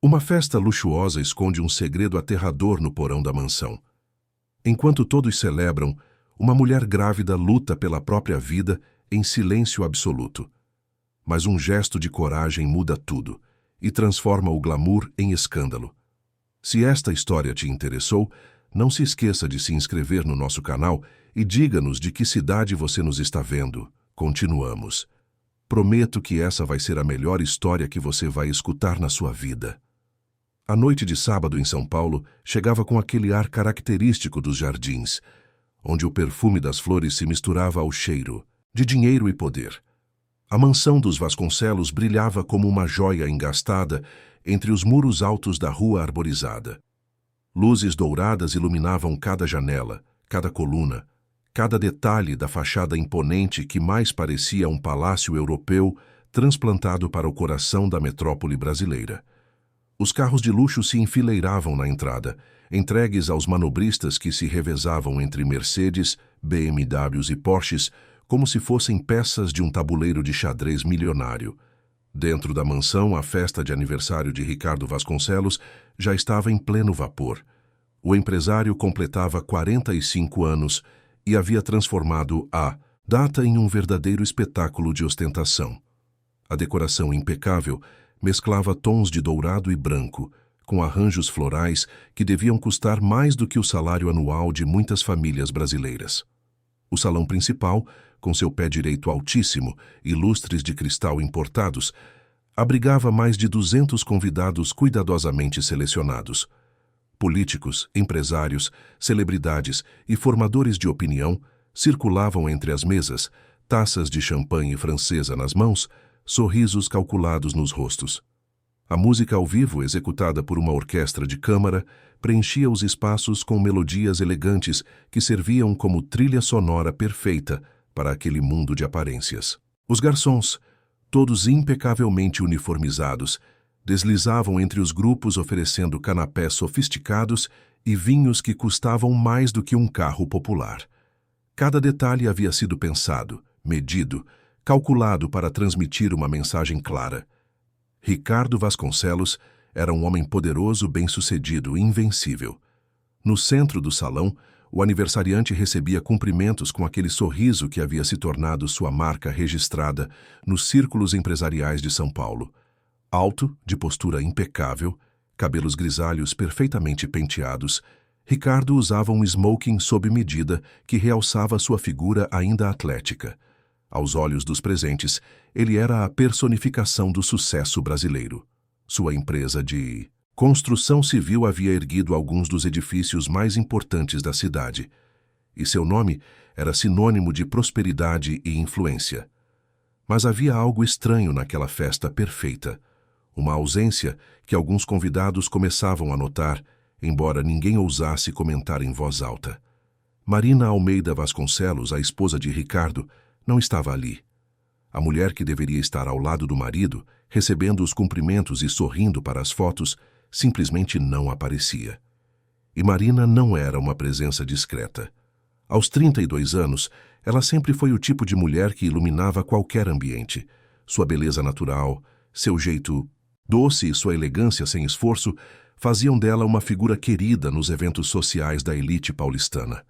Uma festa luxuosa esconde um segredo aterrador no porão da mansão. Enquanto todos celebram, uma mulher grávida luta pela própria vida em silêncio absoluto. Mas um gesto de coragem muda tudo e transforma o glamour em escândalo. Se esta história te interessou, não se esqueça de se inscrever no nosso canal e diga-nos de que cidade você nos está vendo. Continuamos. Prometo que essa vai ser a melhor história que você vai escutar na sua vida. A noite de sábado em São Paulo chegava com aquele ar característico dos jardins, onde o perfume das flores se misturava ao cheiro de dinheiro e poder. A mansão dos Vasconcelos brilhava como uma joia engastada entre os muros altos da rua arborizada. Luzes douradas iluminavam cada janela, cada coluna, cada detalhe da fachada imponente que mais parecia um palácio europeu transplantado para o coração da metrópole brasileira. Os carros de luxo se enfileiravam na entrada, entregues aos manobristas que se revezavam entre Mercedes, BMWs e Porsches, como se fossem peças de um tabuleiro de xadrez milionário. Dentro da mansão, a festa de aniversário de Ricardo Vasconcelos já estava em pleno vapor. O empresário completava 45 anos e havia transformado a data em um verdadeiro espetáculo de ostentação. A decoração impecável mesclava tons de dourado e branco, com arranjos florais que deviam custar mais do que o salário anual de muitas famílias brasileiras. O salão principal, com seu pé direito altíssimo e lustres de cristal importados, abrigava mais de 200 convidados cuidadosamente selecionados. Políticos, empresários, celebridades e formadores de opinião circulavam entre as mesas, taças de champanhe francesa nas mãos, sorrisos calculados nos rostos. A música ao vivo, executada por uma orquestra de câmara, preenchia os espaços com melodias elegantes que serviam como trilha sonora perfeita para aquele mundo de aparências. Os garçons, todos impecavelmente uniformizados, deslizavam entre os grupos oferecendo canapés sofisticados e vinhos que custavam mais do que um carro popular. Cada detalhe havia sido pensado, medido, calculado para transmitir uma mensagem clara. Ricardo Vasconcelos era um homem poderoso, bem-sucedido e invencível. No centro do salão, o aniversariante recebia cumprimentos com aquele sorriso que havia se tornado sua marca registrada nos círculos empresariais de São Paulo. Alto, de postura impecável, cabelos grisalhos perfeitamente penteados, Ricardo usava um smoking sob medida que realçava sua figura ainda atlética. Aos olhos dos presentes, ele era a personificação do sucesso brasileiro. Sua empresa de construção civil havia erguido alguns dos edifícios mais importantes da cidade, e seu nome era sinônimo de prosperidade e influência. Mas havia algo estranho naquela festa perfeita, uma ausência que alguns convidados começavam a notar, embora ninguém ousasse comentar em voz alta. Marina Almeida Vasconcelos, a esposa de Ricardo, não estava ali. A mulher que deveria estar ao lado do marido, recebendo os cumprimentos e sorrindo para as fotos, simplesmente não aparecia. E Marina não era uma presença discreta. Aos 32 anos, ela sempre foi o tipo de mulher que iluminava qualquer ambiente. Sua beleza natural, seu jeito doce e sua elegância sem esforço faziam dela uma figura querida nos eventos sociais da elite paulistana.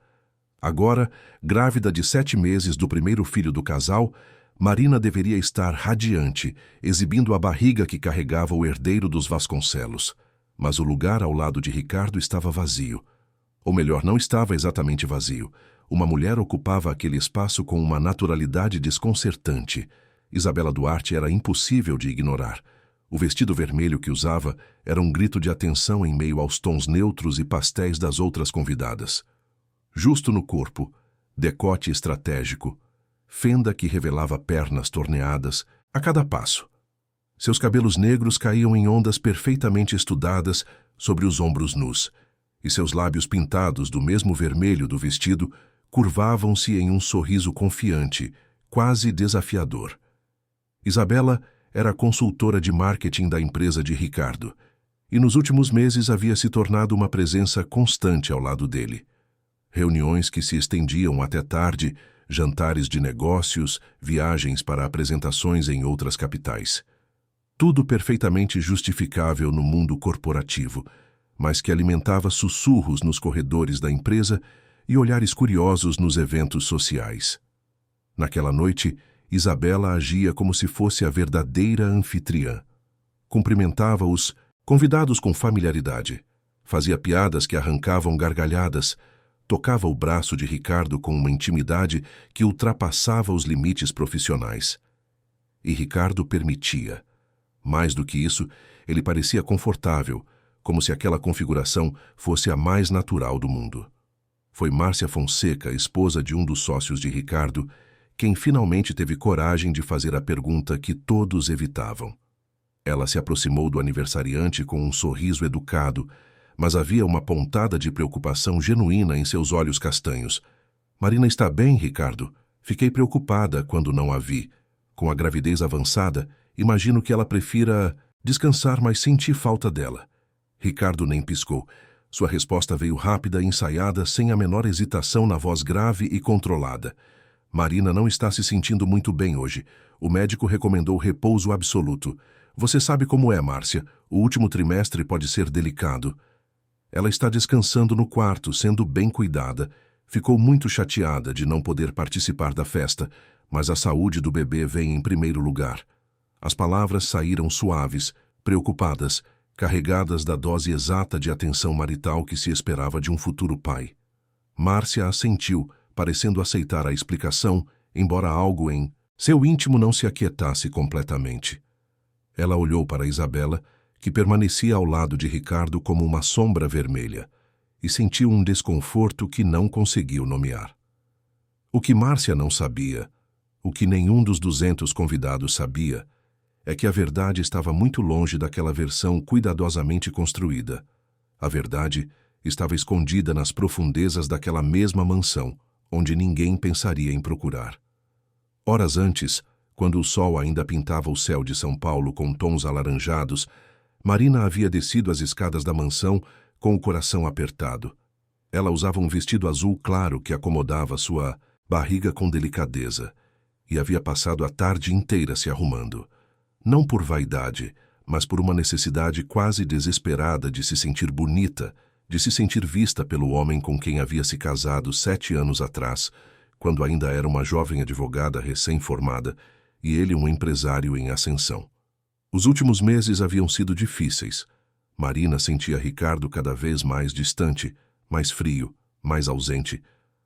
Agora, grávida de 7 meses do primeiro filho do casal, Marina deveria estar radiante, exibindo a barriga que carregava o herdeiro dos Vasconcelos. Mas o lugar ao lado de Ricardo estava vazio. Ou melhor, não estava exatamente vazio. Uma mulher ocupava aquele espaço com uma naturalidade desconcertante. Isabela Duarte era impossível de ignorar. O vestido vermelho que usava era um grito de atenção em meio aos tons neutros e pastéis das outras convidadas. Justo no corpo, decote estratégico, fenda que revelava pernas torneadas a cada passo. Seus cabelos negros caíam em ondas perfeitamente estudadas sobre os ombros nus, e seus lábios pintados do mesmo vermelho do vestido curvavam-se em um sorriso confiante, quase desafiador. Isabela era consultora de marketing da empresa de Ricardo, e nos últimos meses havia se tornado uma presença constante ao lado dele. Reuniões que se estendiam até tarde, jantares de negócios, viagens para apresentações em outras capitais. Tudo perfeitamente justificável no mundo corporativo, mas que alimentava sussurros nos corredores da empresa e olhares curiosos nos eventos sociais. Naquela noite, Isabela agia como se fosse a verdadeira anfitriã. Cumprimentava os convidados com familiaridade, fazia piadas que arrancavam gargalhadas, tocava o braço de Ricardo com uma intimidade que ultrapassava os limites profissionais. E Ricardo permitia. Mais do que isso, ele parecia confortável, como se aquela configuração fosse a mais natural do mundo. Foi Márcia Fonseca, esposa de um dos sócios de Ricardo, quem finalmente teve coragem de fazer a pergunta que todos evitavam. Ela se aproximou do aniversariante com um sorriso educado, mas havia uma pontada de preocupação genuína em seus olhos castanhos. "Marina está bem, Ricardo? Fiquei preocupada quando não a vi. Com a gravidez avançada, imagino que ela prefira descansar, mas senti falta dela." Ricardo nem piscou. Sua resposta veio rápida e ensaiada, sem a menor hesitação na voz grave e controlada. "Marina não está se sentindo muito bem hoje. O médico recomendou repouso absoluto. Você sabe como é, Márcia. O último trimestre pode ser delicado. Ela está descansando no quarto, sendo bem cuidada. Ficou muito chateada de não poder participar da festa, mas a saúde do bebê vem em primeiro lugar." As palavras saíram suaves, preocupadas, carregadas da dose exata de atenção marital que se esperava de um futuro pai. Márcia assentiu, parecendo aceitar a explicação, embora algo em seu íntimo não se aquietasse completamente. Ela olhou para Isabela, que permanecia ao lado de Ricardo como uma sombra vermelha, e sentiu um desconforto que não conseguiu nomear. O que Márcia não sabia, o que nenhum dos 200 convidados sabia, é que a verdade estava muito longe daquela versão cuidadosamente construída. A verdade estava escondida nas profundezas daquela mesma mansão, onde ninguém pensaria em procurar. Horas antes, quando o sol ainda pintava o céu de São Paulo com tons alaranjados, Marina havia descido as escadas da mansão com o coração apertado. Ela usava um vestido azul claro que acomodava sua barriga com delicadeza, e havia passado a tarde inteira se arrumando. Não por vaidade, mas por uma necessidade quase desesperada de se sentir bonita, de se sentir vista pelo homem com quem havia se casado 7 anos atrás, quando ainda era uma jovem advogada recém-formada, e ele um empresário em ascensão. Os últimos meses haviam sido difíceis. Marina sentia Ricardo cada vez mais distante, mais frio, mais ausente.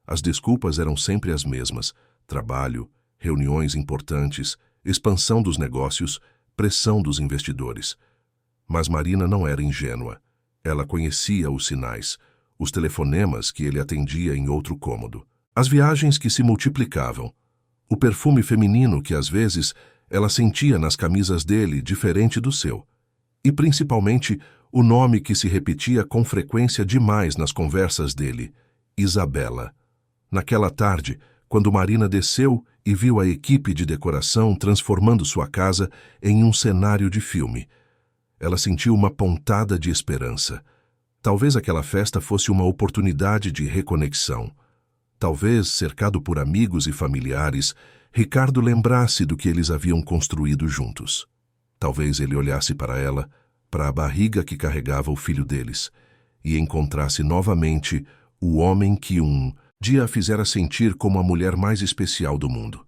As desculpas eram sempre as mesmas: trabalho, reuniões importantes, expansão dos negócios, pressão dos investidores. Mas Marina não era ingênua. Ela conhecia os sinais, os telefonemas que ele atendia em outro cômodo, as viagens que se multiplicavam, o perfume feminino que às vezes ela sentia nas camisas dele diferente do seu, e principalmente o nome que se repetia com frequência demais nas conversas dele: Isabela. Naquela tarde, quando Marina desceu e viu a equipe de decoração transformando sua casa em um cenário de filme, ela sentiu uma pontada de esperança. Talvez aquela festa fosse uma oportunidade de reconexão. Talvez, cercado por amigos e familiares, Ricardo lembrasse do que eles haviam construído juntos. Talvez ele olhasse para ela, para a barriga que carregava o filho deles, e encontrasse novamente o homem que um dia a fizera sentir como a mulher mais especial do mundo.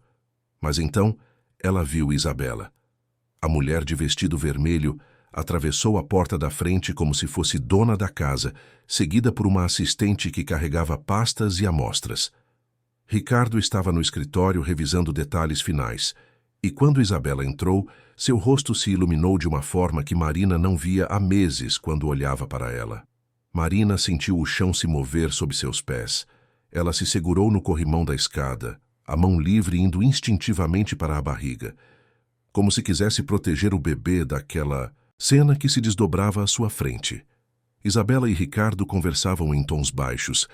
Mas então ela viu Isabela. A mulher de vestido vermelho atravessou a porta da frente como se fosse dona da casa, seguida por uma assistente que carregava pastas e amostras. Ricardo estava no escritório revisando detalhes finais, e quando Isabela entrou, seu rosto se iluminou de uma forma que Marina não via há meses quando olhava para ela. Marina sentiu o chão se mover sob seus pés. Ela se segurou no corrimão da escada, a mão livre indo instintivamente para a barriga, como se quisesse proteger o bebê daquela cena que se desdobrava à sua frente. Isabela e Ricardo conversavam em tons baixos,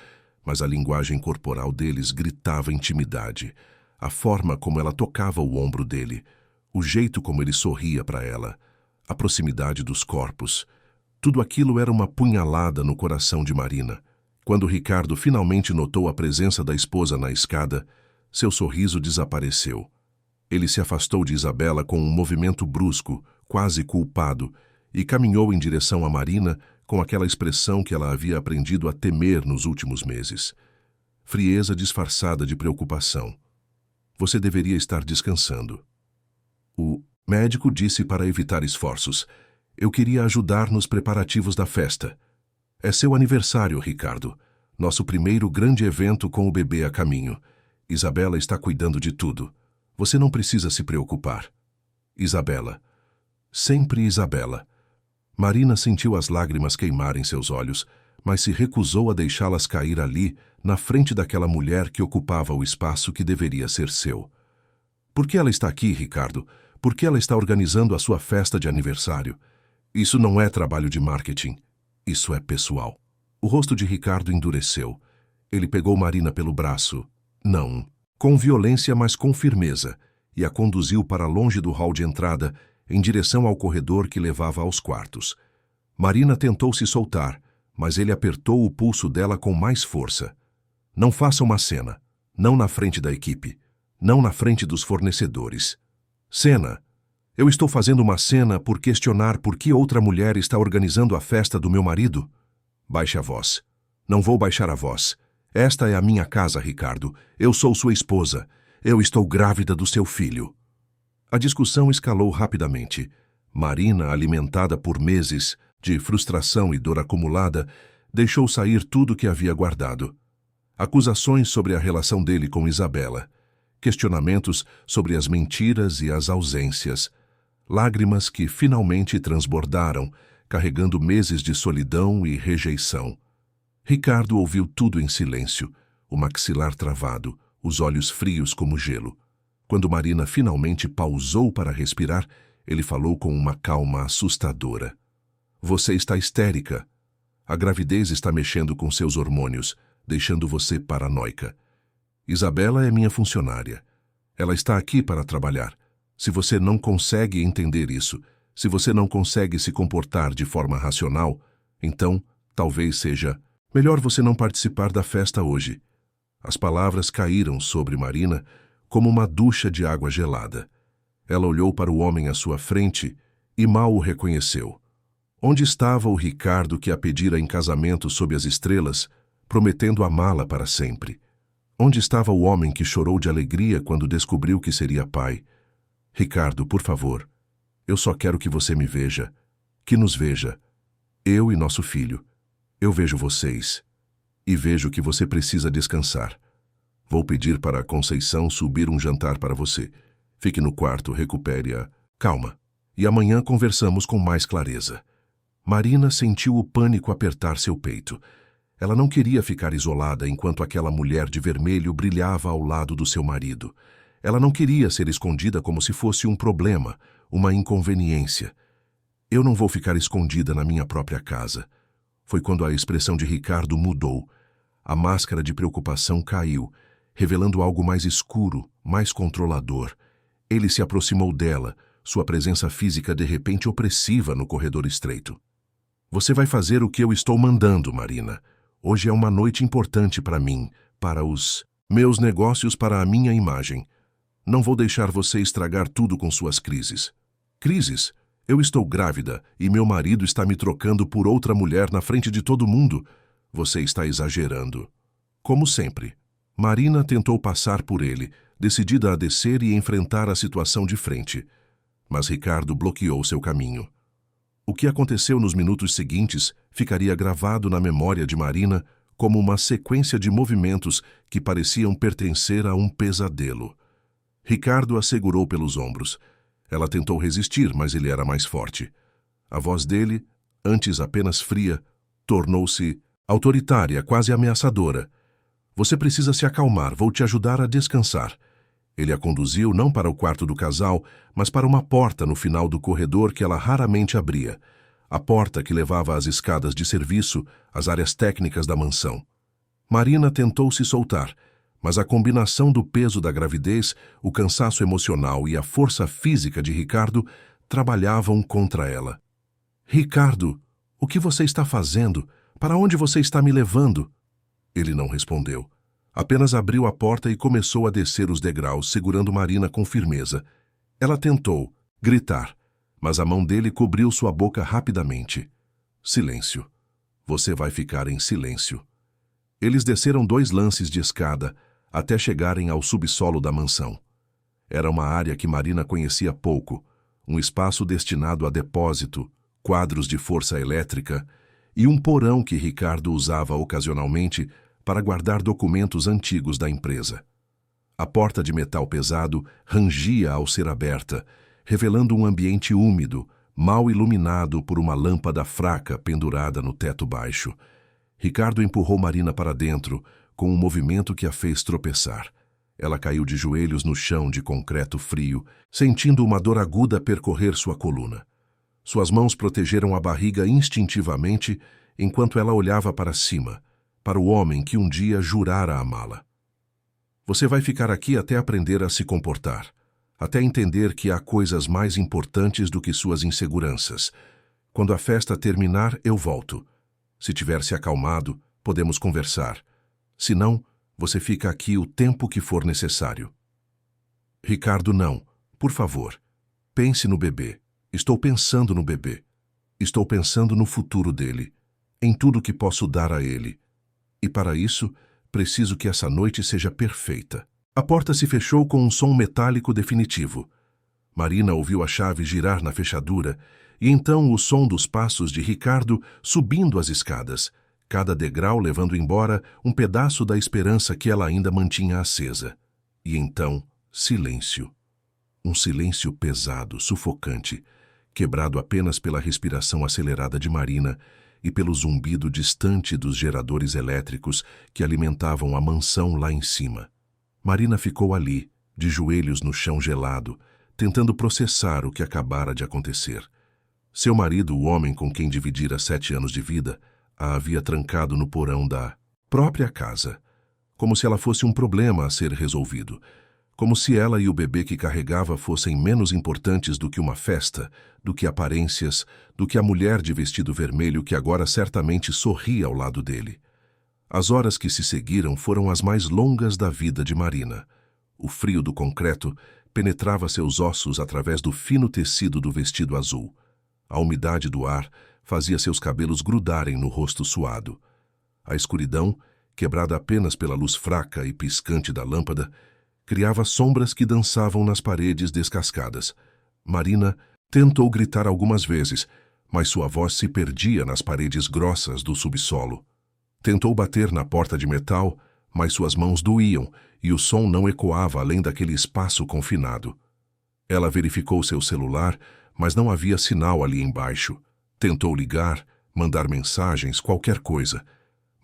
mas a linguagem corporal deles gritava intimidade. A forma como ela tocava o ombro dele, o jeito como ele sorria para ela, a proximidade dos corpos. Tudo aquilo era uma punhalada no coração de Marina. Quando Ricardo finalmente notou a presença da esposa na escada, seu sorriso desapareceu. Ele se afastou de Isabela com um movimento brusco, quase culpado, e caminhou em direção a Marina com aquela expressão que ela havia aprendido a temer nos últimos meses. Frieza disfarçada de preocupação. Você deveria estar descansando. O médico disse para evitar esforços. Eu queria ajudar nos preparativos da festa. É seu aniversário, Ricardo. Nosso primeiro grande evento com o bebê a caminho. Isabela está cuidando de tudo. Você não precisa se preocupar. Isabela. Sempre Isabela. Marina sentiu as lágrimas queimarem seus olhos, mas se recusou a deixá-las cair ali, na frente daquela mulher que ocupava o espaço que deveria ser seu. Por que ela está aqui, Ricardo? Por que ela está organizando a sua festa de aniversário? Isso não é trabalho de marketing. Isso é pessoal. O rosto de Ricardo endureceu. Ele pegou Marina pelo braço. Não, com violência, mas com firmeza, e a conduziu para longe do hall de entrada, em direção ao corredor que levava aos quartos. Marina tentou se soltar, mas ele apertou o pulso dela com mais força. Não faça uma cena. Não na frente da equipe. Não na frente dos fornecedores. Cena. Eu estou fazendo uma cena por questionar por que outra mulher está organizando a festa do meu marido? Baixe a voz. Não vou baixar a voz. Esta é a minha casa, Ricardo. Eu sou sua esposa. Eu estou grávida do seu filho. A discussão escalou rapidamente. Marina, alimentada por meses de frustração e dor acumulada, deixou sair tudo que havia guardado. Acusações sobre a relação dele com Isabela. Questionamentos sobre as mentiras e as ausências. Lágrimas que finalmente transbordaram, carregando meses de solidão e rejeição. Ricardo ouviu tudo em silêncio, o maxilar travado, os olhos frios como gelo. Quando Marina finalmente pausou para respirar, ele falou com uma calma assustadora. Você está histérica. A gravidez está mexendo com seus hormônios, deixando você paranoica. Isabela é minha funcionária. Ela está aqui para trabalhar. Se você não consegue entender isso, se você não consegue se comportar de forma racional, então, talvez seja melhor você não participar da festa hoje. As palavras caíram sobre Marina como uma ducha de água gelada. Ela olhou para o homem à sua frente e mal o reconheceu. Onde estava o Ricardo que a pedira em casamento sob as estrelas, prometendo amá-la para sempre? Onde estava o homem que chorou de alegria quando descobriu que seria pai? Ricardo, por favor, eu só quero que você me veja, que nos veja, eu e nosso filho. Eu vejo vocês e vejo que você precisa descansar. Vou pedir para a Conceição subir um jantar para você. Fique no quarto, recupere a calma. E amanhã conversamos com mais clareza. Marina sentiu o pânico apertar seu peito. Ela não queria ficar isolada enquanto aquela mulher de vermelho brilhava ao lado do seu marido. Ela não queria ser escondida como se fosse um problema, uma inconveniência. Eu não vou ficar escondida na minha própria casa. Foi quando a expressão de Ricardo mudou. A máscara de preocupação caiu, revelando algo mais escuro, mais controlador. Ele se aproximou dela, sua presença física de repente opressiva no corredor estreito. Você vai fazer o que eu estou mandando, Marina. Hoje é uma noite importante para mim, para os meus negócios, para a minha imagem. Não vou deixar você estragar tudo com suas crises. Crises? Eu estou grávida e meu marido está me trocando por outra mulher na frente de todo mundo. Você está exagerando. Como sempre. Marina tentou passar por ele, decidida a descer e enfrentar a situação de frente. Mas Ricardo bloqueou seu caminho. O que aconteceu nos minutos seguintes ficaria gravado na memória de Marina como uma sequência de movimentos que pareciam pertencer a um pesadelo. Ricardo a segurou pelos ombros. Ela tentou resistir, mas ele era mais forte. A voz dele, antes apenas fria, tornou-se autoritária, quase ameaçadora. Você precisa se acalmar, vou te ajudar a descansar. Ele a conduziu não para o quarto do casal, mas para uma porta no final do corredor que ela raramente abria. A porta que levava às escadas de serviço, às áreas técnicas da mansão. Marina tentou se soltar, mas a combinação do peso da gravidez, o cansaço emocional e a força física de Ricardo trabalhavam contra ela. Ricardo, o que você está fazendo? Para onde você está me levando? Ele não respondeu. Apenas abriu a porta e começou a descer os degraus, segurando Marina com firmeza. Ela tentou gritar, mas a mão dele cobriu sua boca rapidamente. Silêncio. Você vai ficar em silêncio. Eles desceram 2 lances de escada até chegarem ao subsolo da mansão. Era uma área que Marina conhecia pouco, um espaço destinado a depósito, quadros de força elétrica e um porão que Ricardo usava ocasionalmente para guardar documentos antigos da empresa. A porta de metal pesado rangia ao ser aberta, revelando um ambiente úmido, mal iluminado por uma lâmpada fraca pendurada no teto baixo. Ricardo empurrou Marina para dentro, com um movimento que a fez tropeçar. Ela caiu de joelhos no chão de concreto frio, sentindo uma dor aguda percorrer sua coluna. Suas mãos protegeram a barriga instintivamente enquanto ela olhava para cima, para o homem que um dia jurara amá-la. Você vai ficar aqui até aprender a se comportar, até entender que há coisas mais importantes do que suas inseguranças. Quando a festa terminar, eu volto. Se tiver se acalmado, podemos conversar. Se não, você fica aqui o tempo que for necessário. Ricardo, não. Por favor. Pense no bebê. Estou pensando no bebê. Estou pensando no futuro dele, em tudo que posso dar a ele. E para isso, preciso que essa noite seja perfeita. A porta se fechou com um som metálico definitivo. Marina ouviu a chave girar na fechadura e então o som dos passos de Ricardo subindo as escadas, cada degrau levando embora um pedaço da esperança que ela ainda mantinha acesa. E então, silêncio. Um silêncio pesado, sufocante, quebrado apenas pela respiração acelerada de Marina e pelo zumbido distante dos geradores elétricos que alimentavam a mansão lá em cima. Marina ficou ali, de joelhos no chão gelado, tentando processar o que acabara de acontecer. Seu marido, o homem com quem dividira 7 anos de vida, a havia trancado no porão da própria casa, como se ela fosse um problema a ser resolvido, como se ela e o bebê que carregava fossem menos importantes do que uma festa, do que aparências, do que a mulher de vestido vermelho que agora certamente sorria ao lado dele. As horas que se seguiram foram as mais longas da vida de Marina. O frio do concreto penetrava seus ossos através do fino tecido do vestido azul. A umidade do ar fazia seus cabelos grudarem no rosto suado. A escuridão, quebrada apenas pela luz fraca e piscante da lâmpada, criava sombras que dançavam nas paredes descascadas. Marina tentou gritar algumas vezes, mas sua voz se perdia nas paredes grossas do subsolo. Tentou bater na porta de metal, mas suas mãos doíam e o som não ecoava além daquele espaço confinado. Ela verificou seu celular, mas não havia sinal ali embaixo. Tentou ligar, mandar mensagens, qualquer coisa,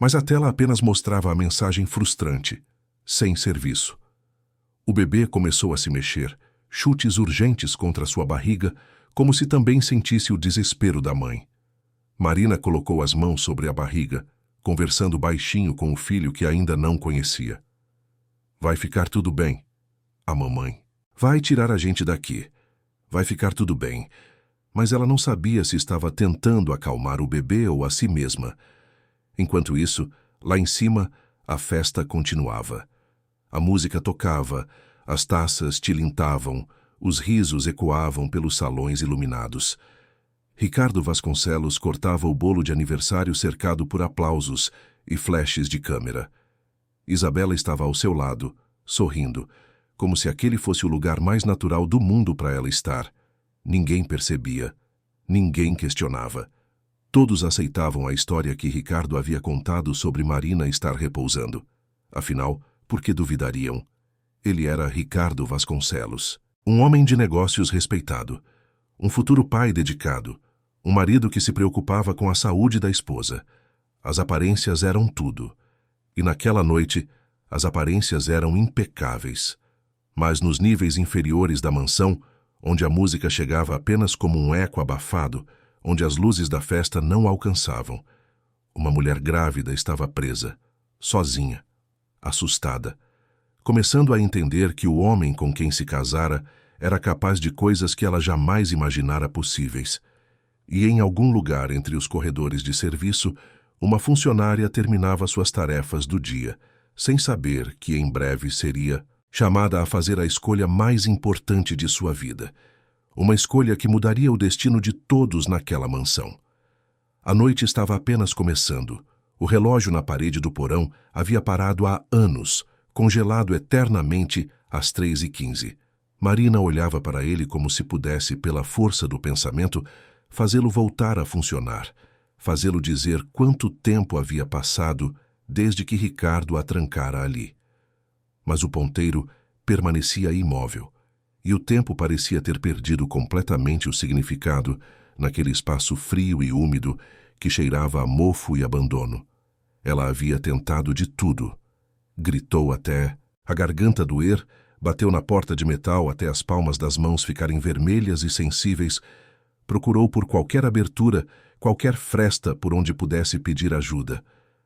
mas a tela apenas mostrava a mensagem frustrante: sem serviço. O bebê começou a se mexer, chutes urgentes contra sua barriga, como se também sentisse o desespero da mãe. Marina colocou as mãos sobre a barriga, conversando baixinho com o filho que ainda não conhecia. Vai ficar tudo bem. A mamãe vai tirar a gente daqui. Vai ficar tudo bem. Mas ela não sabia se estava tentando acalmar o bebê ou a si mesma. Enquanto isso, lá em cima, a festa continuava. A música tocava, as taças tilintavam, os risos ecoavam pelos salões iluminados. Ricardo Vasconcelos cortava o bolo de aniversário cercado por aplausos e flashes de câmera. Isabela estava ao seu lado, sorrindo, como se aquele fosse o lugar mais natural do mundo para ela estar. Ninguém percebia, ninguém questionava. Todos aceitavam a história que Ricardo havia contado sobre Marina estar repousando. Afinal, por que duvidariam? Ele era Ricardo Vasconcelos, um homem de negócios respeitado, um futuro pai dedicado, um marido que se preocupava com a saúde da esposa. As aparências eram tudo. E naquela noite, as aparências eram impecáveis. Mas nos níveis inferiores da mansão, onde a música chegava apenas como um eco abafado, onde as luzes da festa não alcançavam, uma mulher grávida estava presa, sozinha, assustada, começando a entender que o homem com quem se casara era capaz de coisas que ela jamais imaginara possíveis. E em algum lugar entre os corredores de serviço, uma funcionária terminava suas tarefas do dia, sem saber que em breve seria chamada a fazer a escolha mais importante de sua vida. Uma escolha que mudaria o destino de todos naquela mansão. A noite estava apenas começando. O relógio na parede do porão havia parado há anos, congelado eternamente às 3h15. Marina olhava para ele como se pudesse, pela força do pensamento, fazê-lo voltar a funcionar, fazê-lo dizer quanto tempo havia passado desde que Ricardo a trancara ali. Mas o ponteiro permanecia imóvel, e o tempo parecia ter perdido completamente o significado naquele espaço frio e úmido que cheirava a mofo e abandono. Ela havia tentado de tudo. Gritou até a garganta doer, bateu na porta de metal até as palmas das mãos ficarem vermelhas e sensíveis, procurou por qualquer abertura, qualquer fresta por onde pudesse pedir ajuda,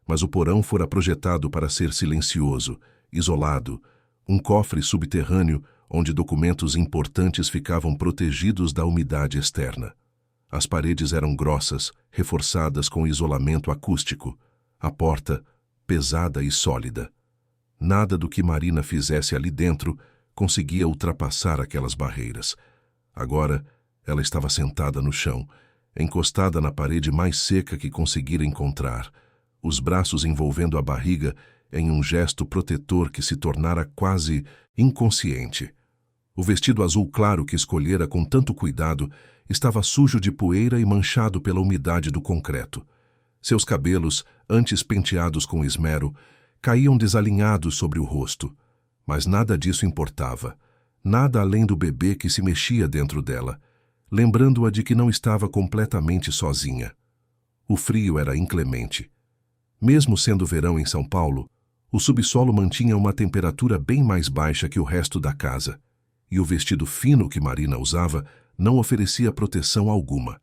mas o porão fora projetado para ser silencioso, isolado, um cofre subterrâneo onde documentos importantes ficavam protegidos da umidade externa. As paredes eram grossas, reforçadas com isolamento acústico. A porta, pesada e sólida. Nada do que Marina fizesse ali dentro conseguia ultrapassar aquelas barreiras. Agora, ela estava sentada no chão, encostada na parede mais seca que conseguira encontrar, os braços envolvendo a barriga em um gesto protetor que se tornara quase inconsciente. O vestido azul claro que escolhera com tanto cuidado estava sujo de poeira e manchado pela umidade do concreto. Seus cabelos, antes penteados com esmero, caíam desalinhados sobre o rosto. Mas nada disso importava. Nada além do bebê que se mexia dentro dela, lembrando-a de que não estava completamente sozinha. O frio era inclemente. Mesmo sendo verão em São Paulo, o subsolo mantinha uma temperatura bem mais baixa que o resto da casa, e o vestido fino que Marina usava não oferecia proteção alguma.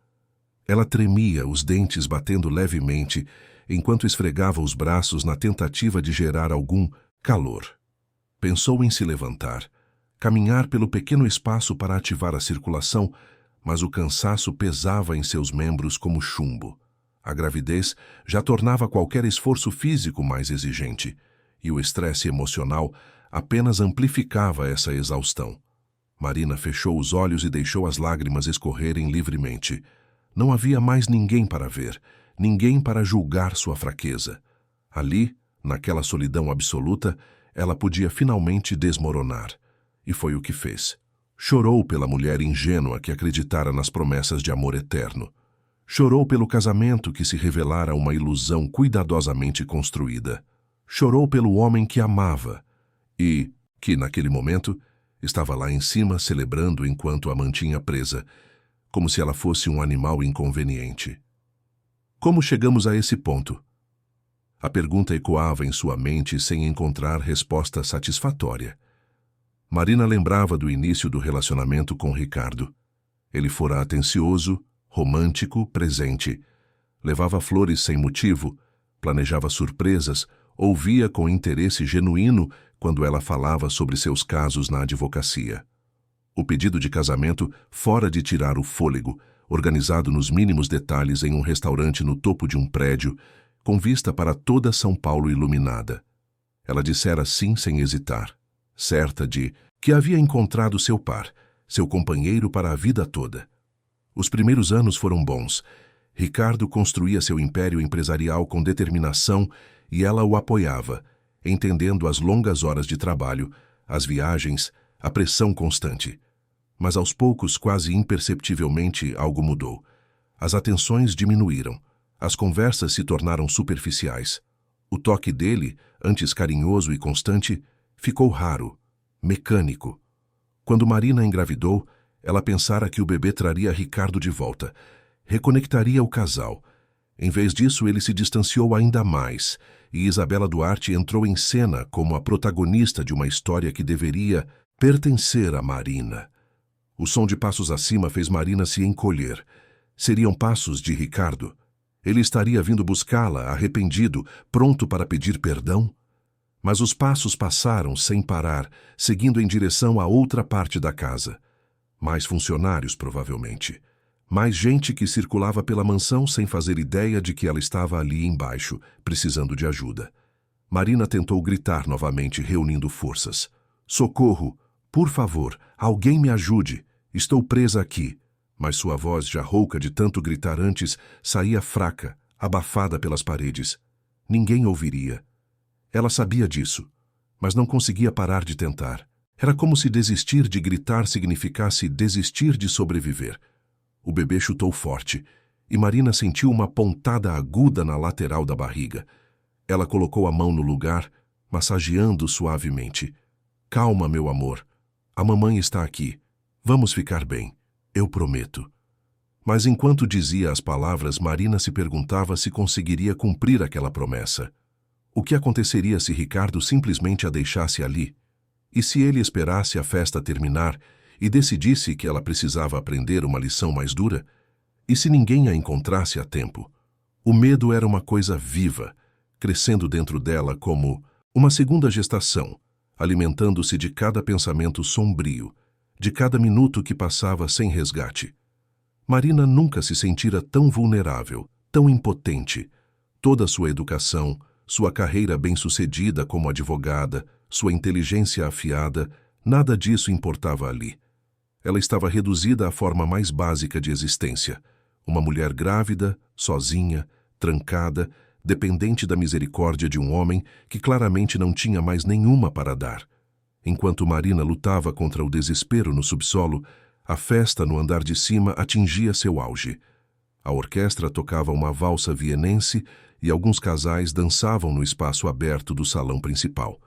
Ela tremia, os dentes batendo levemente, enquanto esfregava os braços na tentativa de gerar algum calor. Pensou em se levantar, caminhar pelo pequeno espaço para ativar a circulação, mas o cansaço pesava em seus membros como chumbo. A gravidez já tornava qualquer esforço físico mais exigente, e o estresse emocional apenas amplificava essa exaustão. Marina fechou os olhos e deixou as lágrimas escorrerem livremente. Não havia mais ninguém para ver, ninguém para julgar sua fraqueza. Ali, naquela solidão absoluta, ela podia finalmente desmoronar. E foi o que fez. Chorou pela mulher ingênua que acreditara nas promessas de amor eterno. Chorou pelo casamento que se revelara uma ilusão cuidadosamente construída. Chorou pelo homem que amava e que, naquele momento, estava lá em cima celebrando enquanto a mantinha presa, como se ela fosse um animal inconveniente. Como chegamos a esse ponto? A pergunta ecoava em sua mente sem encontrar resposta satisfatória. Marina lembrava do início do relacionamento com Ricardo. Ele fora atencioso, romântico, presente. Levava flores sem motivo, planejava surpresas, ouvia com interesse genuíno quando ela falava sobre seus casos na advocacia. O pedido de casamento fora de tirar o fôlego, organizado nos mínimos detalhes em um restaurante no topo de um prédio, com vista para toda São Paulo iluminada. Ela dissera sim sem hesitar, certa de que havia encontrado seu par, seu companheiro para a vida toda. Os primeiros anos foram bons. Ricardo construía seu império empresarial com determinação e ela o apoiava, entendendo as longas horas de trabalho, as viagens, a pressão constante. Mas aos poucos, quase imperceptivelmente, algo mudou. As atenções diminuíram. As conversas se tornaram superficiais. O toque dele, antes carinhoso e constante, ficou raro, mecânico. Quando Marina engravidou, ela pensara que o bebê traria Ricardo de volta, reconectaria o casal. Em vez disso, ele se distanciou ainda mais, e Isabela Duarte entrou em cena como a protagonista de uma história que deveria pertencer a Marina. O som de passos acima fez Marina se encolher. Seriam passos de Ricardo? Ele estaria vindo buscá-la, arrependido, pronto para pedir perdão? Mas os passos passaram sem parar, seguindo em direção a outra parte da casa. Mais funcionários, provavelmente. Mais gente que circulava pela mansão sem fazer ideia de que ela estava ali embaixo, precisando de ajuda. Marina tentou gritar novamente, reunindo forças. Socorro! Por favor, alguém me ajude! Estou presa aqui. Mas sua voz, já rouca de tanto gritar antes, saía fraca, abafada pelas paredes. Ninguém ouviria. Ela sabia disso, mas não conseguia parar de tentar. Era como se desistir de gritar significasse desistir de sobreviver. O bebê chutou forte, e Marina sentiu uma pontada aguda na lateral da barriga. Ela colocou a mão no lugar, massageando suavemente. Calma, meu amor. A mamãe está aqui. Vamos ficar bem. Eu prometo. Mas enquanto dizia as palavras, Marina se perguntava se conseguiria cumprir aquela promessa. O que aconteceria se Ricardo simplesmente a deixasse ali? E se ele esperasse a festa terminar e decidisse que ela precisava aprender uma lição mais dura? E se ninguém a encontrasse a tempo? O medo era uma coisa viva, crescendo dentro dela como uma segunda gestação, alimentando-se de cada pensamento sombrio, de cada minuto que passava sem resgate. Marina nunca se sentira tão vulnerável, tão impotente. Toda sua educação, sua carreira bem-sucedida como advogada, sua inteligência afiada, nada disso importava ali. Ela estava reduzida à forma mais básica de existência. Uma mulher grávida, sozinha, trancada, dependente da misericórdia de um homem que claramente não tinha mais nenhuma para dar. Enquanto Marina lutava contra o desespero no subsolo, a festa no andar de cima atingia seu auge. A orquestra tocava uma valsa vienense e alguns casais dançavam no espaço aberto do salão principal.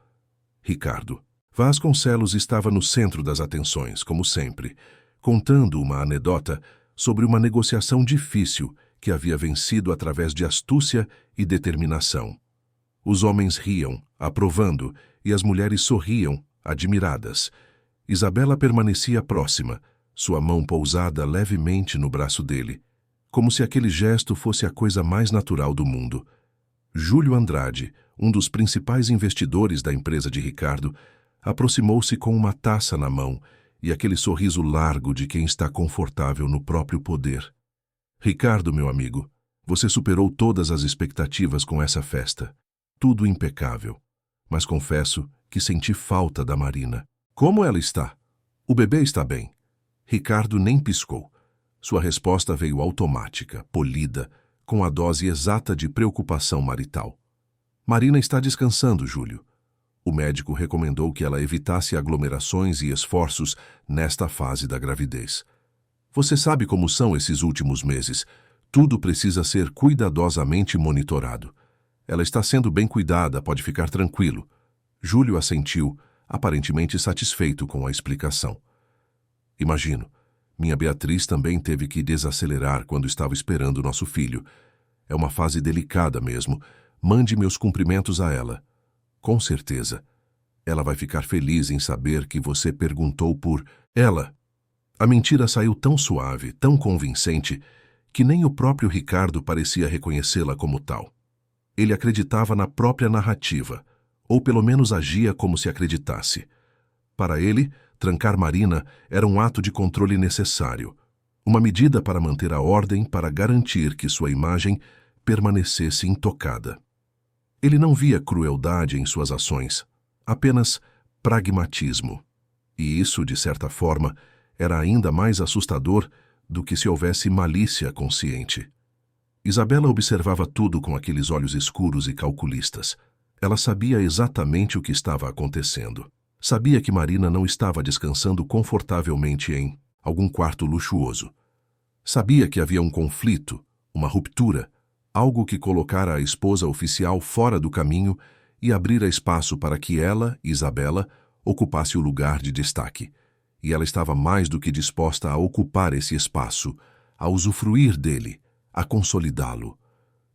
Ricardo Vasconcelos estava no centro das atenções, como sempre, contando uma anedota sobre uma negociação difícil que havia vencido através de astúcia e determinação. Os homens riam, aprovando, e as mulheres sorriam, admiradas. Isabela permanecia próxima, sua mão pousada levemente no braço dele, como se aquele gesto fosse a coisa mais natural do mundo. Júlio Andrade, um dos principais investidores da empresa de Ricardo, aproximou-se com uma taça na mão e aquele sorriso largo de quem está confortável no próprio poder. Ricardo, meu amigo, você superou todas as expectativas com essa festa. Tudo impecável. Mas confesso que senti falta da Marina. Como ela está? O bebê está bem. Ricardo nem piscou. Sua resposta veio automática, polida, com a dose exata de preocupação marital. Marina está descansando, Júlio. O médico recomendou que ela evitasse aglomerações e esforços nesta fase da gravidez. Você sabe como são esses últimos meses. Tudo precisa ser cuidadosamente monitorado. Ela está sendo bem cuidada, pode ficar tranquilo. Júlio assentiu, aparentemente satisfeito com a explicação. Imagino. Minha Beatriz também teve que desacelerar quando estava esperando nosso filho. É uma fase delicada mesmo. Mande meus cumprimentos a ela. Com certeza. Ela vai ficar feliz em saber que você perguntou por ela. A mentira saiu tão suave, tão convincente, que nem o próprio Ricardo parecia reconhecê-la como tal. Ele acreditava na própria narrativa, ou pelo menos agia como se acreditasse. Para ele, trancar Marina era um ato de controle necessário, uma medida para manter a ordem, para garantir que sua imagem permanecesse intocada. Ele não via crueldade em suas ações, apenas pragmatismo. E isso, de certa forma, era ainda mais assustador do que se houvesse malícia consciente. Isabela observava tudo com aqueles olhos escuros e calculistas. Ela sabia exatamente o que estava acontecendo. Sabia que Marina não estava descansando confortavelmente em algum quarto luxuoso. Sabia que havia um conflito, uma ruptura, algo que colocara a esposa oficial fora do caminho e abrira espaço para que ela, Isabela, ocupasse o lugar de destaque. E ela estava mais do que disposta a ocupar esse espaço, a usufruir dele, a consolidá-lo.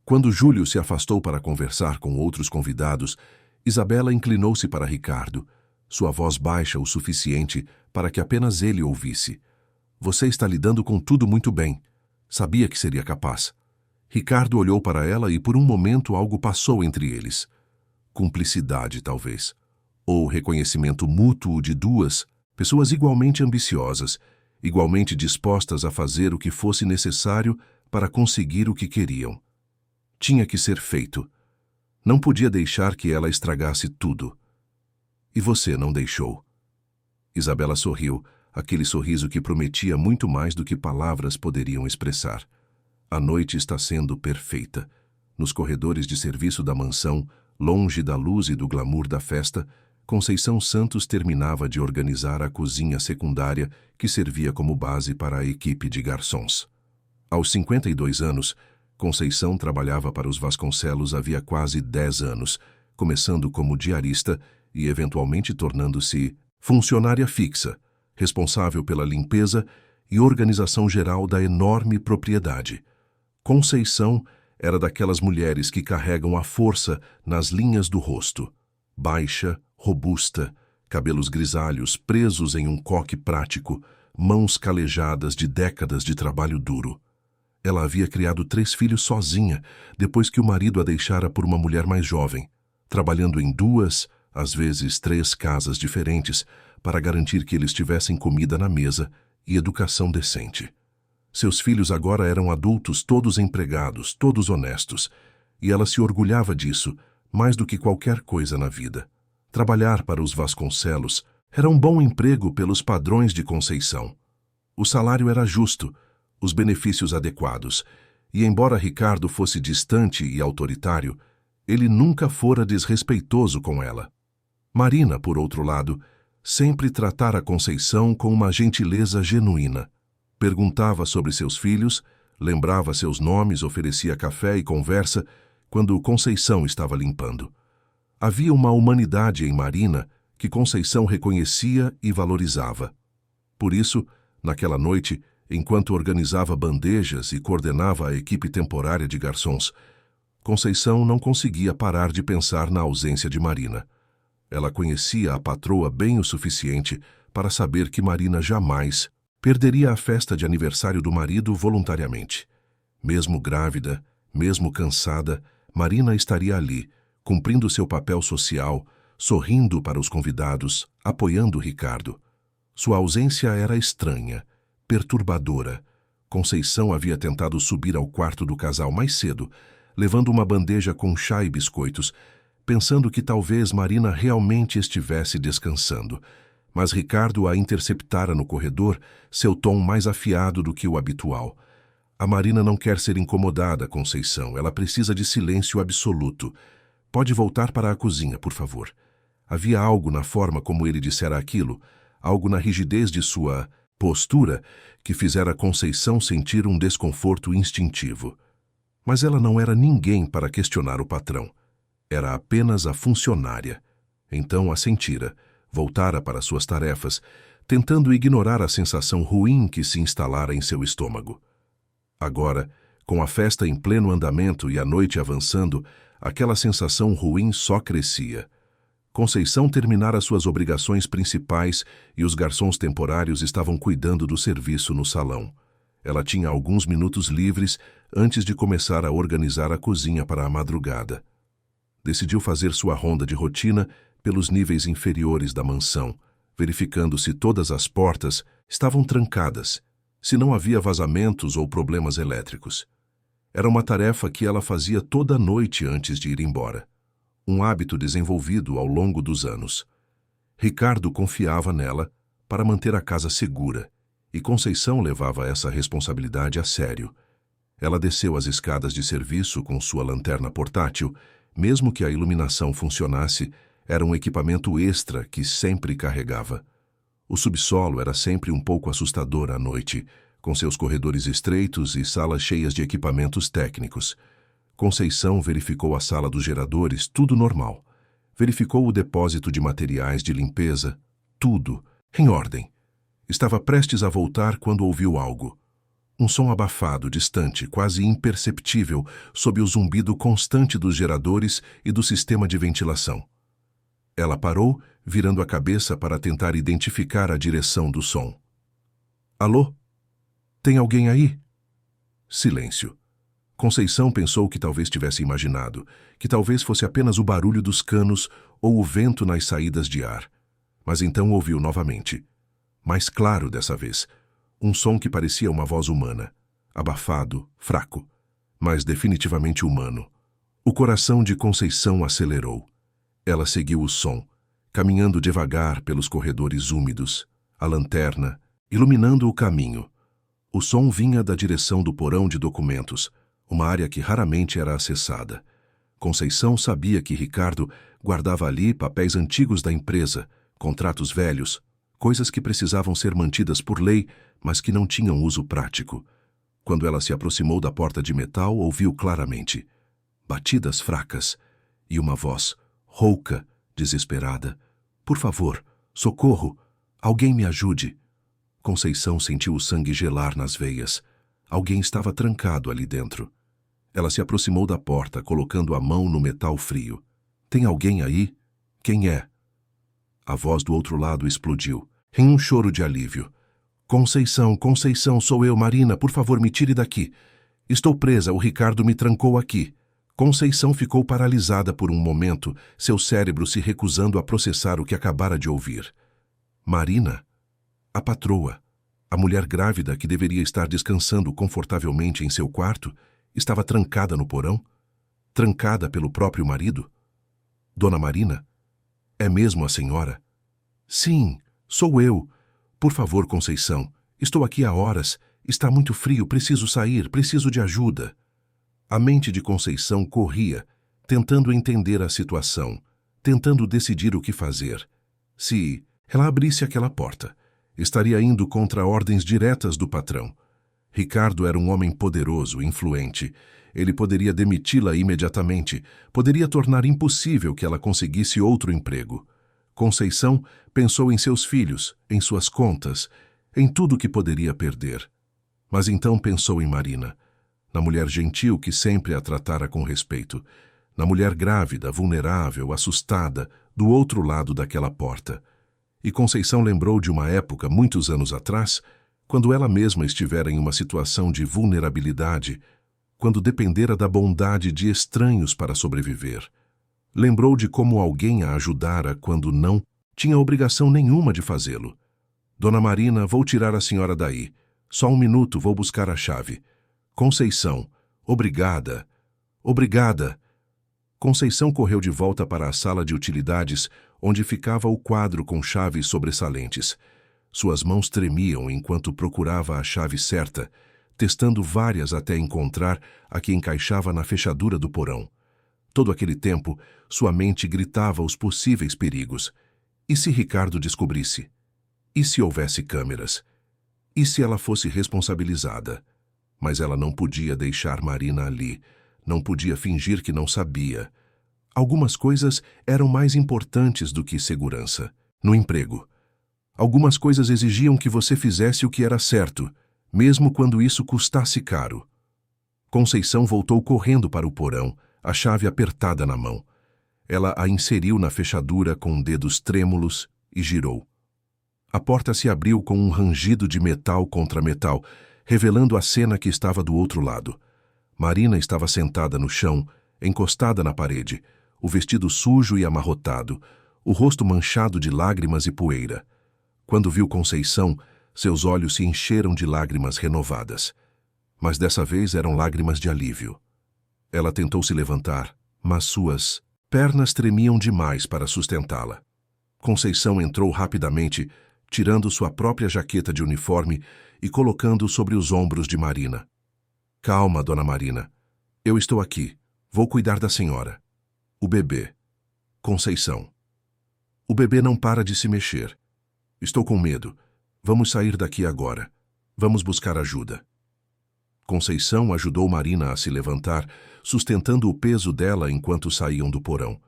Quando Júlio se afastou para conversar com outros convidados, Isabela inclinou-se para Ricardo, sua voz baixa o suficiente para que apenas ele ouvisse. Você está lidando com tudo muito bem. Sabia que seria capaz. Ricardo olhou para ela e por um momento algo passou entre eles. Cumplicidade, talvez. Ou reconhecimento mútuo de duas pessoas igualmente ambiciosas, igualmente dispostas a fazer o que fosse necessário para conseguir o que queriam. Tinha que ser feito. Não podia deixar que ela estragasse tudo. E você não deixou. Isabela sorriu, aquele sorriso que prometia muito mais do que palavras poderiam expressar. A noite está sendo perfeita. Nos corredores de serviço da mansão, longe da luz e do glamour da festa, Conceição Santos terminava de organizar a cozinha secundária que servia como base para a equipe de garçons. Aos 52 anos, Conceição trabalhava para os Vasconcelos havia quase 10 anos, começando como diarista e eventualmente tornando-se funcionária fixa, responsável pela limpeza e organização geral da enorme propriedade. Conceição era daquelas mulheres que carregam a força nas linhas do rosto. Baixa, robusta, cabelos grisalhos presos em um coque prático, mãos calejadas de décadas de trabalho duro. Ela havia criado 3 filhos sozinha, depois que o marido a deixara por uma mulher mais jovem, trabalhando em 2, às vezes 3 casas diferentes, para garantir que eles tivessem comida na mesa e educação decente. Seus filhos agora eram adultos, todos empregados, todos honestos, e ela se orgulhava disso, mais do que qualquer coisa na vida. Trabalhar para os Vasconcelos era um bom emprego pelos padrões de Conceição. O salário era justo, os benefícios adequados, e embora Ricardo fosse distante e autoritário, ele nunca fora desrespeitoso com ela. Marina, por outro lado, sempre tratara Conceição com uma gentileza genuína. Perguntava sobre seus filhos, lembrava seus nomes, oferecia café e conversa quando Conceição estava limpando. Havia uma humanidade em Marina que Conceição reconhecia e valorizava. Por isso, naquela noite, enquanto organizava bandejas e coordenava a equipe temporária de garçons, Conceição não conseguia parar de pensar na ausência de Marina. Ela conhecia a patroa bem o suficiente para saber que Marina jamais perderia a festa de aniversário do marido voluntariamente. Mesmo grávida, mesmo cansada, Marina estaria ali, cumprindo seu papel social, sorrindo para os convidados, apoiando Ricardo. Sua ausência era estranha, perturbadora. Conceição havia tentado subir ao quarto do casal mais cedo, levando uma bandeja com chá e biscoitos, pensando que talvez Marina realmente estivesse descansando. Mas Ricardo a interceptara no corredor, seu tom mais afiado do que o habitual. A Marina não quer ser incomodada, Conceição. Ela precisa de silêncio absoluto. Pode voltar para a cozinha, por favor. Havia algo na forma como ele dissera aquilo, algo na rigidez de sua postura, que fizera Conceição sentir um desconforto instintivo. Mas ela não era ninguém para questionar o patrão. Era apenas a funcionária. Então assentira, voltara para suas tarefas, tentando ignorar a sensação ruim que se instalara em seu estômago. Agora, com a festa em pleno andamento e a noite avançando, aquela sensação ruim só crescia. Conceição terminara suas obrigações principais e os garçons temporários estavam cuidando do serviço no salão. Ela tinha alguns minutos livres antes de começar a organizar a cozinha para a madrugada. Decidiu fazer sua ronda de rotina pelos níveis inferiores da mansão, verificando se todas as portas estavam trancadas, se não havia vazamentos ou problemas elétricos. Era uma tarefa que ela fazia toda noite antes de ir embora. Um hábito desenvolvido ao longo dos anos. Ricardo confiava nela para manter a casa segura, e Conceição levava essa responsabilidade a sério. Ela desceu as escadas de serviço com sua lanterna portátil, mesmo que a iluminação funcionasse, era um equipamento extra que sempre carregava. O subsolo era sempre um pouco assustador à noite, com seus corredores estreitos e salas cheias de equipamentos técnicos. Conceição verificou a sala dos geradores, tudo normal. Verificou o depósito de materiais de limpeza, tudo, em ordem. Estava prestes a voltar quando ouviu algo. Um som abafado, distante, quase imperceptível, sob o zumbido constante dos geradores e do sistema de ventilação. Ela parou, virando a cabeça para tentar identificar a direção do som. Alô? Tem alguém aí? Silêncio. Conceição pensou que talvez tivesse imaginado, que talvez fosse apenas o barulho dos canos ou o vento nas saídas de ar. Mas então ouviu novamente. Mais claro dessa vez. Um som que parecia uma voz humana. Abafado, fraco, mas definitivamente humano. O coração de Conceição acelerou. Ela seguiu o som, caminhando devagar pelos corredores úmidos, a lanterna, iluminando o caminho. O som vinha da direção do porão de documentos, uma área que raramente era acessada. Conceição sabia que Ricardo guardava ali papéis antigos da empresa, contratos velhos, coisas que precisavam ser mantidas por lei, mas que não tinham uso prático. Quando ela se aproximou da porta de metal, ouviu claramente batidas fracas e uma voz rouca, desesperada. Por favor, socorro! Alguém me ajude! Conceição sentiu o sangue gelar nas veias. Alguém estava trancado ali dentro. Ela se aproximou da porta, colocando a mão no metal frio. Tem alguém aí? Quem é? A voz do outro lado explodiu, em um choro de alívio. Conceição, Conceição, sou eu, Marina, por favor, me tire daqui. Estou presa, o Ricardo me trancou aqui. Conceição ficou paralisada por um momento, seu cérebro se recusando a processar o que acabara de ouvir. Marina? A patroa, a mulher grávida que deveria estar descansando confortavelmente em seu quarto, estava trancada no porão? Trancada pelo próprio marido? Dona Marina? É mesmo a senhora? Sim, sou eu. Por favor, Conceição, estou aqui há horas. Está muito frio, preciso sair, preciso de ajuda. A mente de Conceição corria, tentando entender a situação, tentando decidir o que fazer. Se ela abrisse aquela porta, estaria indo contra ordens diretas do patrão. Ricardo era um homem poderoso, influente. Ele poderia demiti-la imediatamente, poderia tornar impossível que ela conseguisse outro emprego. Conceição pensou em seus filhos, em suas contas, em tudo que poderia perder. Mas então pensou em Marina, na mulher gentil que sempre a tratara com respeito, na mulher grávida, vulnerável, assustada, do outro lado daquela porta. E Conceição lembrou de uma época, muitos anos atrás, quando ela mesma estivera em uma situação de vulnerabilidade, quando dependera da bondade de estranhos para sobreviver. Lembrou de como alguém a ajudara quando não tinha obrigação nenhuma de fazê-lo. Dona Marina, vou tirar a senhora daí. Só um minuto, vou buscar a chave. Conceição, obrigada. Obrigada. Conceição correu de volta para a sala de utilidades, onde ficava o quadro com chaves sobressalentes. Suas mãos tremiam enquanto procurava a chave certa, testando várias até encontrar a que encaixava na fechadura do porão. Todo aquele tempo, sua mente gritava os possíveis perigos. E se Ricardo descobrisse? E se houvesse câmeras? E se ela fosse responsabilizada? Mas ela não podia deixar Marina ali. Não podia fingir que não sabia. Algumas coisas eram mais importantes do que segurança. No emprego. Algumas coisas exigiam que você fizesse o que era certo, mesmo quando isso custasse caro. Conceição voltou correndo para o porão, a chave apertada na mão. Ela a inseriu na fechadura com dedos trêmulos e girou. A porta se abriu com um rangido de metal contra metal, revelando a cena que estava do outro lado. Marina estava sentada no chão, encostada na parede, o vestido sujo e amarrotado, o rosto manchado de lágrimas e poeira. Quando viu Conceição, seus olhos se encheram de lágrimas renovadas. Mas dessa vez eram lágrimas de alívio. Ela tentou se levantar, mas suas pernas tremiam demais para sustentá-la. Conceição entrou rapidamente, tirando sua própria jaqueta de uniforme e colocando sobre os ombros de Marina. Calma, Dona Marina. Eu estou aqui. Vou cuidar da senhora. O bebê. Conceição. O bebê não para de se mexer. Estou com medo. Vamos sair daqui agora. Vamos buscar ajuda. Conceição ajudou Marina a se levantar, sustentando o peso dela enquanto saíam do porão.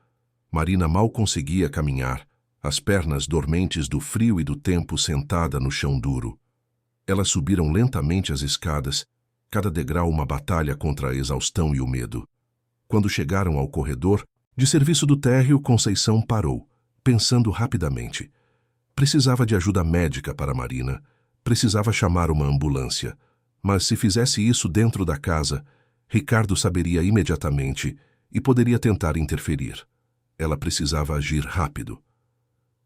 Marina mal conseguia caminhar, as pernas dormentes do frio e do tempo sentada no chão duro. Elas subiram lentamente as escadas, cada degrau uma batalha contra a exaustão e o medo. Quando chegaram ao corredor, de serviço do térreo, Conceição parou, pensando rapidamente. Precisava de ajuda médica para Marina, precisava chamar uma ambulância. Mas se fizesse isso dentro da casa, Ricardo saberia imediatamente e poderia tentar interferir. Ela precisava agir rápido.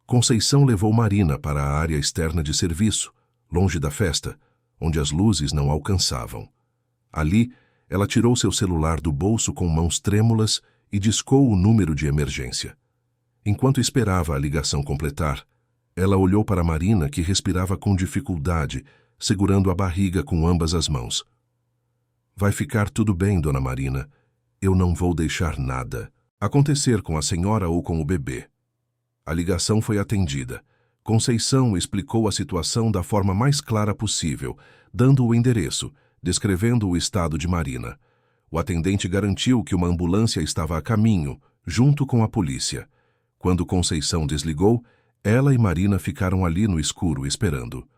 Conceição levou Marina para a área externa de serviço, longe da festa, onde as luzes não alcançavam. Ali, ela tirou seu celular do bolso com mãos trêmulas e discou o número de emergência. Enquanto esperava a ligação completar, Ela olhou para Marina, que respirava com dificuldade, segurando a barriga com ambas as mãos. Vai ficar tudo bem, dona Marina. Eu não vou deixar nada acontecer com a senhora ou com o bebê. A ligação foi atendida. Conceição explicou a situação da forma mais clara possível, dando o endereço, descrevendo o estado de Marina. O atendente garantiu que uma ambulância estava a caminho, junto com a polícia. Quando Conceição desligou, ela e Marina ficaram ali no escuro esperando.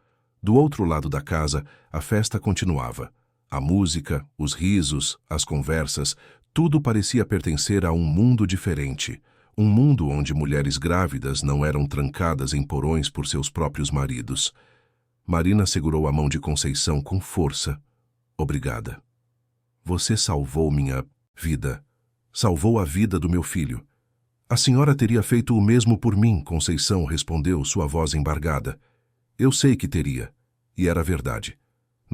Do outro lado da casa, a festa continuava. A música, os risos, as conversas, tudo parecia pertencer a um mundo diferente. Um mundo onde mulheres grávidas não eram trancadas em porões por seus próprios maridos. Marina segurou a mão de Conceição com força. Obrigada. Você salvou minha vida. Salvou a vida do meu filho. A senhora teria feito o mesmo por mim, Conceição respondeu, sua voz embargada. Eu sei que teria. E era verdade.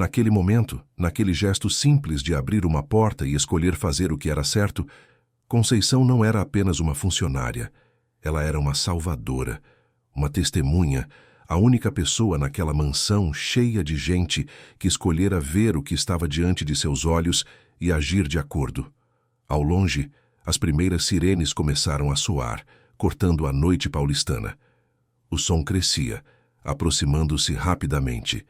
Naquele momento, naquele gesto simples de abrir uma porta e escolher fazer o que era certo, Conceição não era apenas uma funcionária. Ela era uma salvadora, uma testemunha, a única pessoa naquela mansão cheia de gente que escolhera ver o que estava diante de seus olhos e agir de acordo. Ao longe, as primeiras sirenes começaram a soar, cortando a noite paulistana. O som crescia, aproximando-se rapidamente.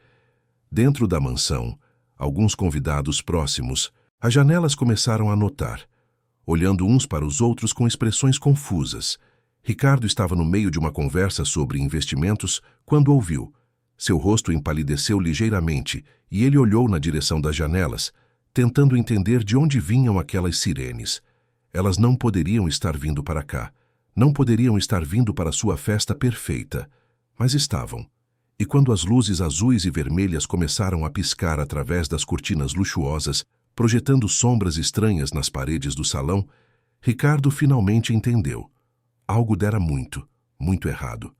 Dentro da mansão, alguns convidados próximos, as janelas começaram a notar, olhando uns para os outros com expressões confusas. Ricardo estava no meio de uma conversa sobre investimentos quando ouviu. Seu rosto empalideceu ligeiramente e ele olhou na direção das janelas, tentando entender de onde vinham aquelas sirenes. Elas não poderiam estar vindo para cá. Não poderiam estar vindo para sua festa perfeita. Mas estavam. E quando as luzes azuis e vermelhas começaram a piscar através das cortinas luxuosas, projetando sombras estranhas nas paredes do salão, Ricardo finalmente entendeu. Algo dera muito, muito errado.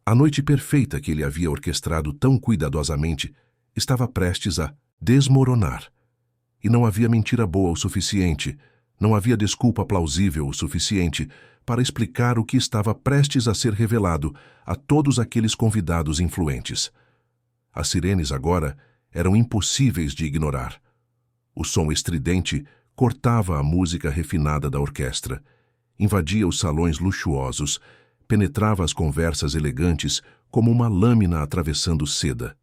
A noite perfeita que ele havia orquestrado tão cuidadosamente estava prestes a desmoronar. E não havia mentira boa o suficiente, não havia desculpa plausível o suficiente para explicar o que estava prestes a ser revelado a todos aqueles convidados influentes. As sirenes agora eram impossíveis de ignorar. O som estridente cortava a música refinada da orquestra, invadia os salões luxuosos, penetrava as conversas elegantes como uma lâmina atravessando seda.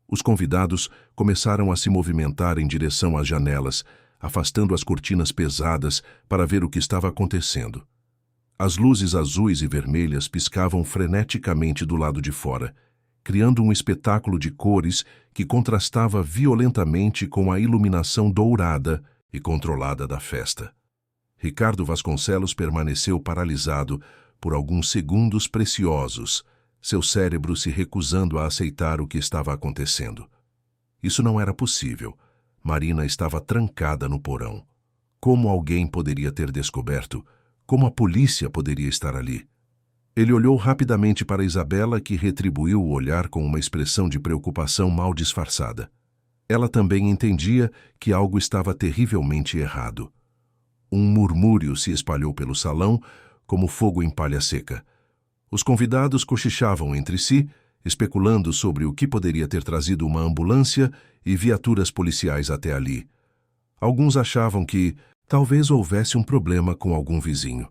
Os convidados começaram a se movimentar em direção às janelas, afastando as cortinas pesadas para ver o que estava acontecendo. As luzes azuis e vermelhas piscavam freneticamente do lado de fora, criando um espetáculo de cores que contrastava violentamente com a iluminação dourada e controlada da festa. Ricardo Vasconcelos permaneceu paralisado por alguns segundos preciosos, seu cérebro se recusando a aceitar o que estava acontecendo. Isso não era possível. Marina estava trancada no porão. Como alguém poderia ter descoberto? Como a polícia poderia estar ali? Ele olhou rapidamente para Isabela, que retribuiu o olhar com uma expressão de preocupação mal disfarçada. Ela também entendia que algo estava terrivelmente errado. Um murmúrio se espalhou pelo salão, como fogo em palha seca. Os convidados cochichavam entre si, especulando sobre o que poderia ter trazido uma ambulância e viaturas policiais até ali. Alguns achavam que talvez houvesse um problema com algum vizinho.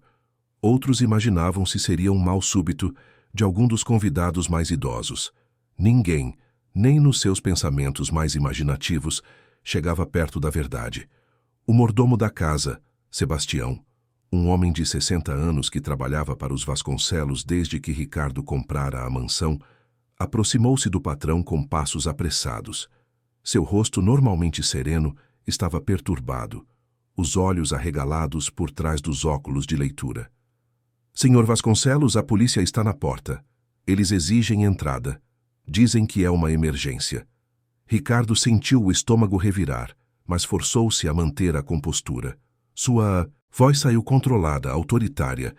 Outros imaginavam se seria um mal súbito de algum dos convidados mais idosos. Ninguém, nem nos seus pensamentos mais imaginativos, chegava perto da verdade. O mordomo da casa, Sebastião, um homem de 60 anos que trabalhava para os Vasconcelos desde que Ricardo comprara a mansão, aproximou-se do patrão com passos apressados. Seu rosto, normalmente sereno, estava perturbado, os olhos arregalados por trás dos óculos de leitura. Senhor Vasconcelos, a polícia está na porta. Eles exigem entrada. Dizem que é uma emergência. Ricardo sentiu o estômago revirar, mas forçou-se a manter a compostura. Sua voz saiu controlada, autoritária,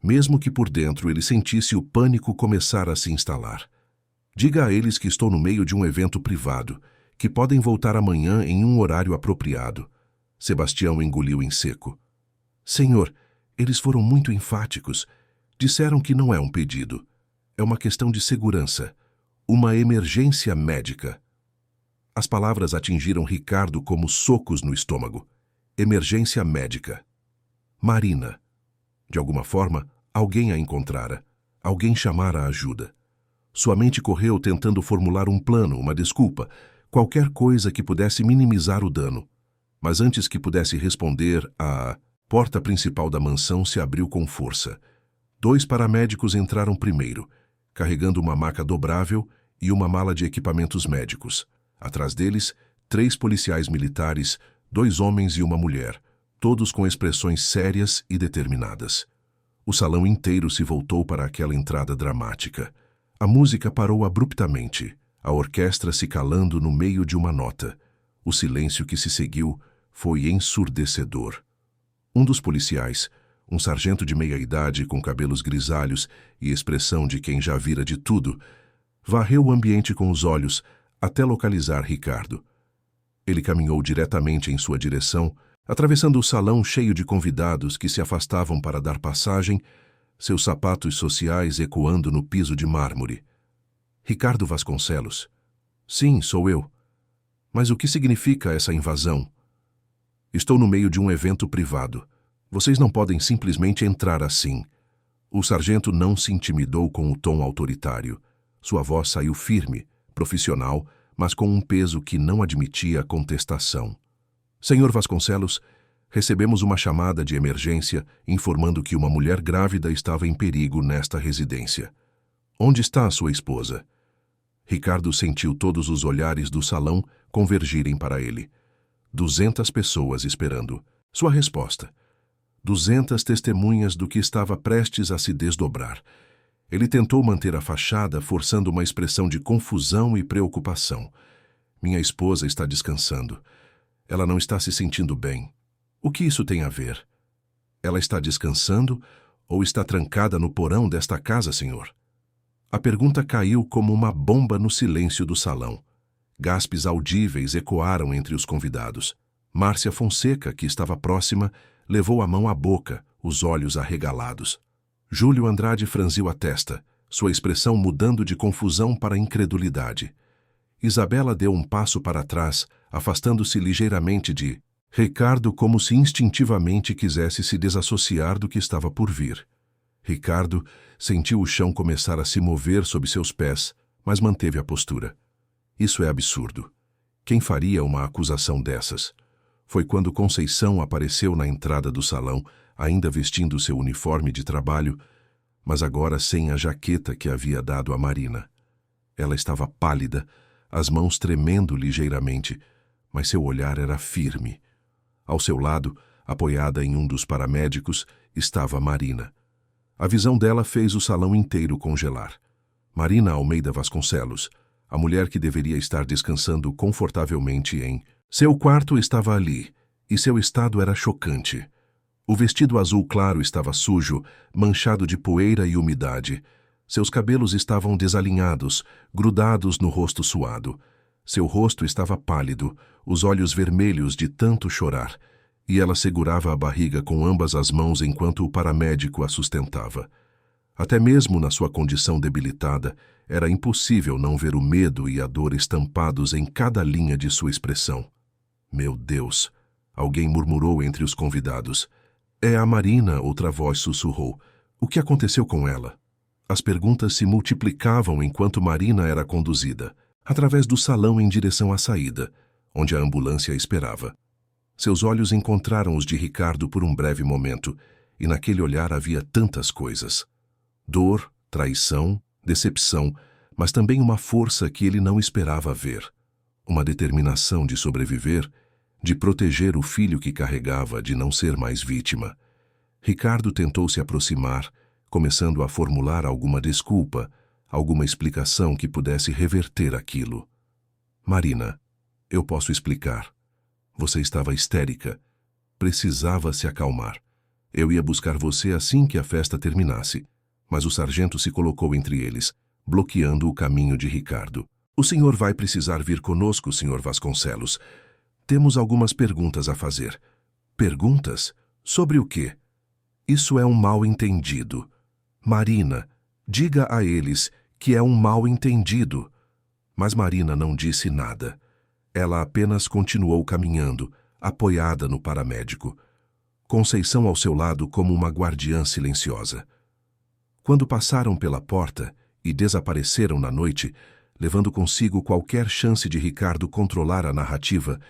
mesmo que por dentro ele sentisse o pânico começar a se instalar. Diga a eles que estou no meio de um evento privado, que podem voltar amanhã em um horário apropriado. Sebastião engoliu em seco. Senhor, eles foram muito enfáticos. Disseram que não é um pedido. É uma questão de segurança. Uma emergência médica. As palavras atingiram Ricardo como socos no estômago. Emergência médica. Marina. De alguma forma, alguém a encontrara. Alguém chamara a ajuda. Sua mente correu tentando formular um plano, uma desculpa, qualquer coisa que pudesse minimizar o dano. Mas antes que pudesse responder, a porta principal da mansão se abriu com força. 2 paramédicos entraram primeiro, carregando uma maca dobrável e uma mala de equipamentos médicos. Atrás deles, 3 policiais militares, 2 homens e uma mulher, todos com expressões sérias e determinadas. O salão inteiro se voltou para aquela entrada dramática. A música parou abruptamente, a orquestra se calando no meio de uma nota. O silêncio que se seguiu foi ensurdecedor. Um dos policiais, um sargento de meia-idade com cabelos grisalhos e expressão de quem já vira de tudo, varreu o ambiente com os olhos até localizar Ricardo. Ele caminhou diretamente em sua direção, atravessando o salão cheio de convidados que se afastavam para dar passagem, seus sapatos sociais ecoando no piso de mármore. Ricardo Vasconcelos. Sim, sou eu. Mas o que significa essa invasão? Estou no meio de um evento privado. Vocês não podem simplesmente entrar assim. O sargento não se intimidou com o tom autoritário. Sua voz saiu firme, profissional, mas com um peso que não admitia contestação. Senhor Vasconcelos, recebemos uma chamada de emergência informando que uma mulher grávida estava em perigo nesta residência. Onde está a sua esposa? Ricardo sentiu todos os olhares do salão convergirem para ele. 200 pessoas esperando. Sua resposta. 200 testemunhas do que estava prestes a se desdobrar. Ele tentou manter a fachada, forçando uma expressão de confusão e preocupação. Minha esposa está descansando. Ela não está se sentindo bem. O que isso tem a ver? Ela está descansando ou está trancada no porão desta casa, senhor? A pergunta caiu como uma bomba no silêncio do salão. Gaspes audíveis ecoaram entre os convidados. Márcia Fonseca, que estava próxima, levou a mão à boca, os olhos arregalados. Júlio Andrade franziu a testa, sua expressão mudando de confusão para incredulidade. Isabela deu um passo para trás, afastando-se ligeiramente de Ricardo como se instintivamente quisesse se desassociar do que estava por vir. Ricardo sentiu o chão começar a se mover sob seus pés, mas manteve a postura. Isso é absurdo. Quem faria uma acusação dessas? Foi quando Conceição apareceu na entrada do salão, ainda vestindo seu uniforme de trabalho, mas agora sem a jaqueta que havia dado a Marina. Ela estava pálida, as mãos tremendo ligeiramente, mas seu olhar era firme. Ao seu lado, apoiada em um dos paramédicos, estava Marina. A visão dela fez o salão inteiro congelar. Marina Almeida Vasconcelos, a mulher que deveria estar descansando confortavelmente em seu quarto, estava ali, e seu estado era chocante. O vestido azul claro estava sujo, manchado de poeira e umidade. Seus cabelos estavam desalinhados, grudados no rosto suado. Seu rosto estava pálido, os olhos vermelhos de tanto chorar, e ela segurava a barriga com ambas as mãos enquanto o paramédico a sustentava. Até mesmo na sua condição debilitada, era impossível não ver o medo e a dor estampados em cada linha de sua expressão. Meu Deus! Alguém murmurou entre os convidados. É a Marina, outra voz sussurrou. O que aconteceu com ela? As perguntas se multiplicavam enquanto Marina era conduzida, através do salão em direção à saída, onde a ambulância esperava. Seus olhos encontraram os de Ricardo por um breve momento, e naquele olhar havia tantas coisas. Dor, traição, decepção, mas também uma força que ele não esperava ver. Uma determinação de sobreviver, de proteger o filho que carregava, de não ser mais vítima. Ricardo tentou se aproximar, começando a formular alguma desculpa, alguma explicação que pudesse reverter aquilo. Marina, eu posso explicar. Você estava histérica. Precisava se acalmar. Eu ia buscar você assim que a festa terminasse, mas o sargento se colocou entre eles, bloqueando o caminho de Ricardo. O senhor vai precisar vir conosco, senhor Vasconcelos. Temos algumas perguntas a fazer. Perguntas? Sobre o quê? Isso é um mal-entendido. Marina, Diga a eles que é um mal-entendido. Mas Marina não disse nada. Ela apenas continuou caminhando, apoiada no paramédico. Conceição ao seu lado como uma guardiã silenciosa. Quando passaram pela porta e desapareceram na noite, levando consigo qualquer chance de Ricardo controlar a narrativa,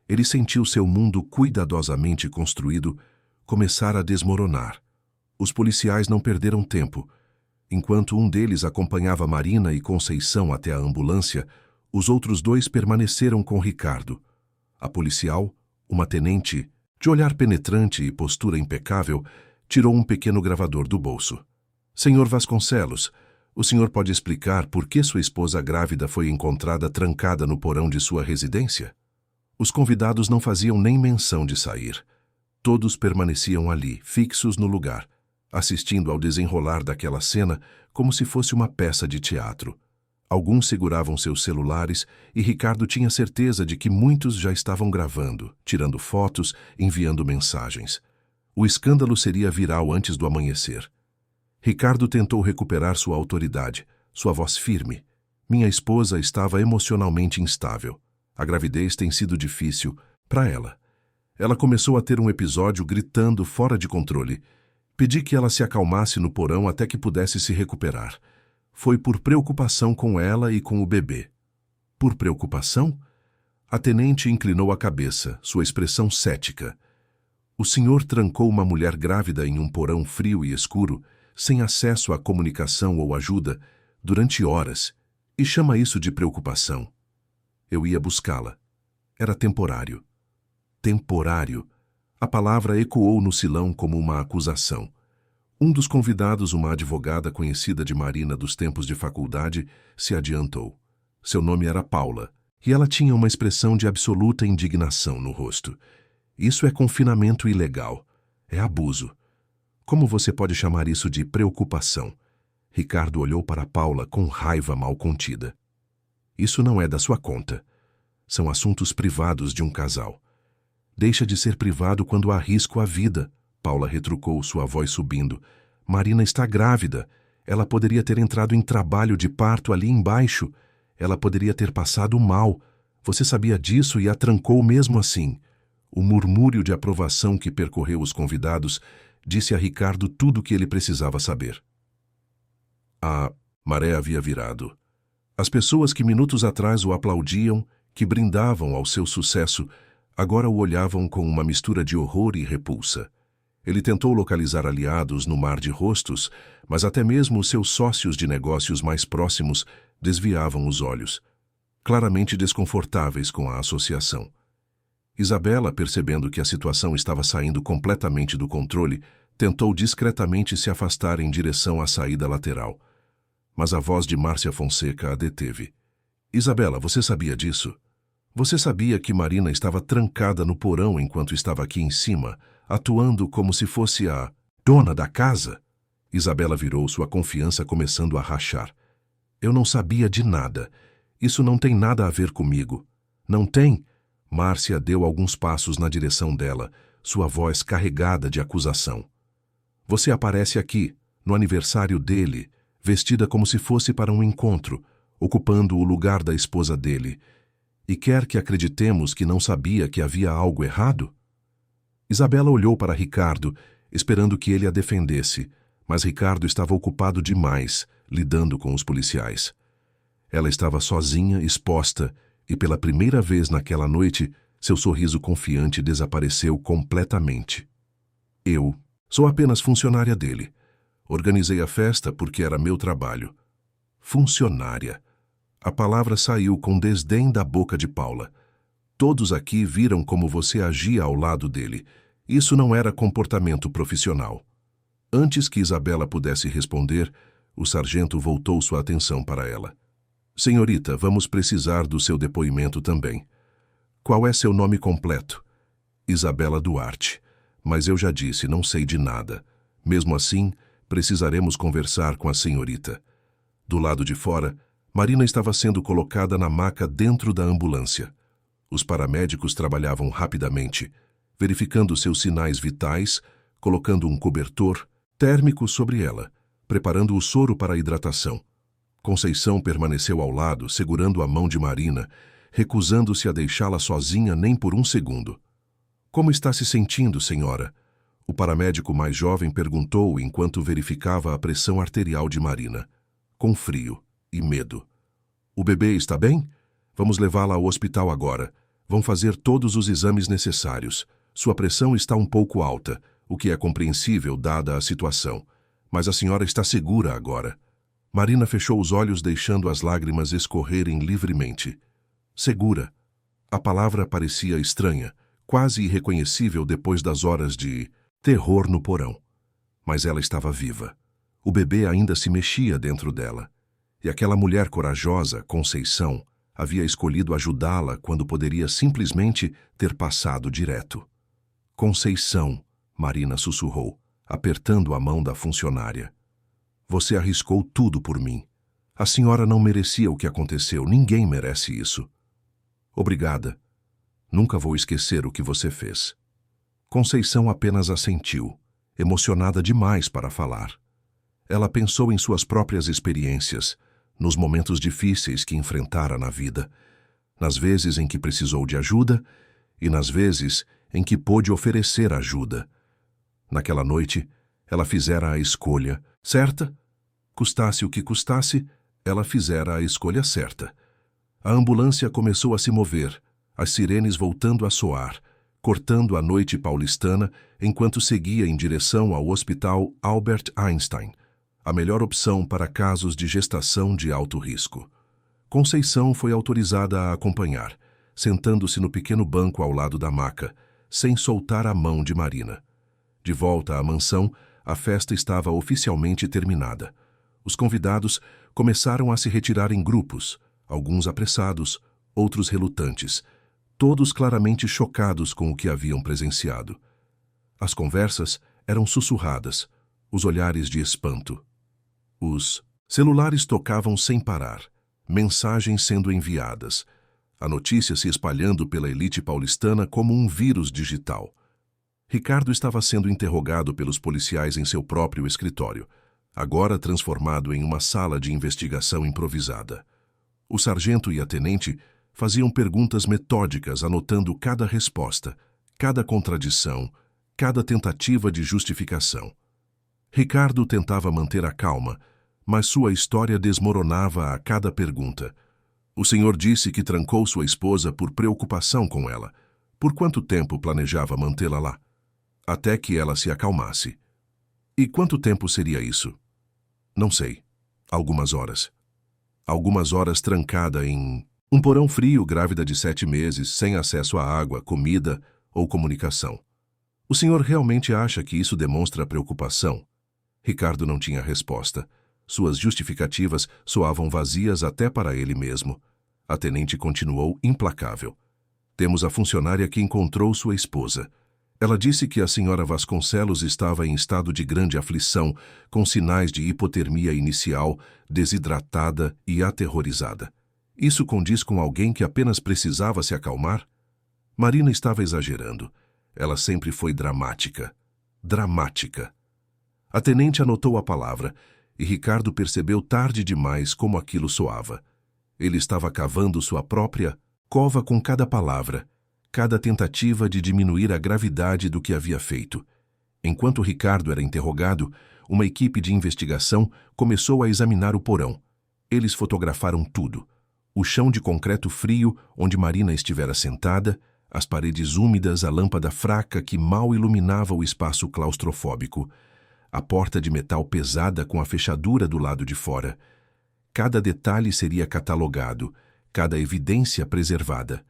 ele sentiu seu mundo cuidadosamente construído começar a desmoronar. Os policiais não perderam tempo. Enquanto um deles acompanhava Marina e Conceição até a ambulância, os outros dois permaneceram com Ricardo. A policial, uma tenente, de olhar penetrante e postura impecável, tirou um pequeno gravador do bolso. Senhor Vasconcelos, o senhor pode explicar por que sua esposa grávida foi encontrada trancada no porão de sua residência? Os convidados não faziam nem menção de sair. Todos permaneciam ali, fixos no lugar, assistindo ao desenrolar daquela cena como se fosse uma peça de teatro. Alguns seguravam seus celulares e Ricardo tinha certeza de que muitos já estavam gravando, tirando fotos, enviando mensagens. O escândalo seria viral antes do amanhecer. Ricardo tentou recuperar sua autoridade, sua voz firme. Minha esposa estava emocionalmente instável. A gravidez tem sido difícil para ela. Ela começou a ter um episódio gritando fora de controle. Pedi que ela se acalmasse no porão até que pudesse se recuperar. Foi por preocupação com ela e com o bebê. Por preocupação? A tenente inclinou a cabeça, sua expressão cética. O senhor trancou uma mulher grávida em um porão frio e escuro, sem acesso à comunicação ou ajuda, durante horas, e chama isso de preocupação. Eu ia buscá-la. Era temporário. Temporário. A palavra ecoou no silão como uma acusação. Um dos convidados, uma advogada conhecida de Marina dos tempos de faculdade, se adiantou. Seu nome era Paula, e ela tinha uma expressão de absoluta indignação no rosto. Isso é confinamento ilegal. É abuso. Como você pode chamar isso de preocupação? Ricardo olhou para Paula com raiva mal contida. Isso não é da sua conta. São assuntos privados de um casal. Deixa de ser privado quando há risco à vida, Paula retrucou, sua voz subindo. Marina está grávida. Ela poderia ter entrado em trabalho de parto ali embaixo. Ela poderia ter passado mal. Você sabia disso e a trancou mesmo assim. O murmúrio de aprovação que percorreu os convidados disse a Ricardo tudo o que ele precisava saber. A maré havia virado. As pessoas que minutos atrás o aplaudiam, que brindavam ao seu sucesso, agora o olhavam com uma mistura de horror e repulsa. Ele tentou localizar aliados no mar de rostos, mas até mesmo os seus sócios de negócios mais próximos desviavam os olhos, claramente desconfortáveis com a associação. Isabela, percebendo que a situação estava saindo completamente do controle, tentou discretamente se afastar em direção à saída lateral. Mas a voz de Márcia Fonseca a deteve. Isabela, você sabia disso? Você sabia que Marina estava trancada no porão enquanto estava aqui em cima, atuando como se fosse a dona da casa? Isabela virou, sua confiança começando a rachar. Eu não sabia de nada. Isso não tem nada a ver comigo. Não tem? Márcia deu alguns passos na direção dela, sua voz carregada de acusação. Você aparece aqui, no aniversário dele, vestida como se fosse para um encontro, ocupando o lugar da esposa dele, e quer que acreditemos que não sabia que havia algo errado? Isabela olhou para Ricardo, esperando que ele a defendesse, mas Ricardo estava ocupado demais, lidando com os policiais. Ela estava sozinha, exposta, e pela primeira vez naquela noite, seu sorriso confiante desapareceu completamente. Eu sou apenas funcionária dele. Organizei a festa porque era meu trabalho. Funcionária. A palavra saiu com desdém da boca de Paula. Todos aqui viram como você agia ao lado dele. Isso não era comportamento profissional. Antes que Isabela pudesse responder, o sargento voltou sua atenção para ela. Senhorita, vamos precisar do seu depoimento também. Qual é seu nome completo? Isabela Duarte. Mas eu já disse, não sei de nada. Mesmo assim, precisaremos conversar com a senhorita. Do lado de fora, Marina estava sendo colocada na maca dentro da ambulância. Os paramédicos trabalhavam rapidamente, verificando seus sinais vitais, colocando um cobertor térmico sobre ela, preparando o soro para a hidratação. Conceição permaneceu ao lado, segurando a mão de Marina, recusando-se a deixá-la sozinha nem por um segundo. Como está se sentindo, senhora? O paramédico mais jovem perguntou enquanto verificava a pressão arterial de Marina, com frio e medo. O bebê está bem? Vamos levá-la ao hospital agora. Vão fazer todos os exames necessários. Sua pressão está um pouco alta, o que é compreensível dada a situação. Mas a senhora está segura agora. Marina fechou os olhos, deixando as lágrimas escorrerem livremente. Segura. A palavra parecia estranha, quase irreconhecível depois das horas de terror no porão. Mas ela estava viva. O bebê ainda se mexia dentro dela. E aquela mulher corajosa, Conceição, havia escolhido ajudá-la quando poderia simplesmente ter passado direto. Conceição, Marina sussurrou, apertando a mão da funcionária. Você arriscou tudo por mim. A senhora não merecia o que aconteceu. Ninguém merece isso. Obrigada. Nunca vou esquecer o que você fez. Conceição apenas assentiu, emocionada demais para falar. Ela pensou em suas próprias experiências, nos momentos difíceis que enfrentara na vida, nas vezes em que precisou de ajuda e nas vezes em que pôde oferecer ajuda. Naquela noite, ela fizera a escolha certa. Custasse o que custasse, ela fizera a escolha certa. A ambulância começou a se mover, as sirenes voltando a soar, cortando a noite paulistana enquanto seguia em direção ao Hospital Albert Einstein, a melhor opção para casos de gestação de alto risco. Conceição foi autorizada a acompanhar, sentando-se no pequeno banco ao lado da maca, sem soltar a mão de Marina. De volta à mansão, a festa estava oficialmente terminada. Os convidados começaram a se retirar em grupos, alguns apressados, outros relutantes, todos claramente chocados com o que haviam presenciado. As conversas eram sussurradas, os olhares de espanto. Os celulares tocavam sem parar, mensagens sendo enviadas, a notícia se espalhando pela elite paulistana como um vírus digital. Ricardo estava sendo interrogado pelos policiais em seu próprio escritório, agora transformado em uma sala de investigação improvisada. O sargento e a tenente faziam perguntas metódicas, anotando cada resposta, cada contradição, cada tentativa de justificação. Ricardo tentava manter a calma, mas sua história desmoronava a cada pergunta. O senhor disse que trancou sua esposa por preocupação com ela. Por quanto tempo planejava mantê-la lá? Até que ela se acalmasse. E quanto tempo seria isso? Não sei. Algumas horas. Algumas horas trancada em um porão frio, grávida de 7 meses, sem acesso à água, comida ou comunicação. O senhor realmente acha que isso demonstra preocupação? Ricardo não tinha resposta. Suas justificativas soavam vazias até para ele mesmo. A tenente continuou implacável. Temos a funcionária que encontrou sua esposa. Ela disse que a senhora Vasconcelos estava em estado de grande aflição, com sinais de hipotermia inicial, desidratada e aterrorizada. Isso condiz com alguém que apenas precisava se acalmar? Marina estava exagerando. Ela sempre foi dramática. Dramática. A tenente anotou a palavra, e Ricardo percebeu tarde demais como aquilo soava. Ele estava cavando sua própria cova com cada palavra, cada tentativa de diminuir a gravidade do que havia feito. Enquanto Ricardo era interrogado, uma equipe de investigação começou a examinar o porão. Eles fotografaram tudo. O chão de concreto frio onde Marina estivera sentada, as paredes úmidas, a lâmpada fraca que mal iluminava o espaço claustrofóbico, a porta de metal pesada com a fechadura do lado de fora. Cada detalhe seria catalogado, cada evidência preservada.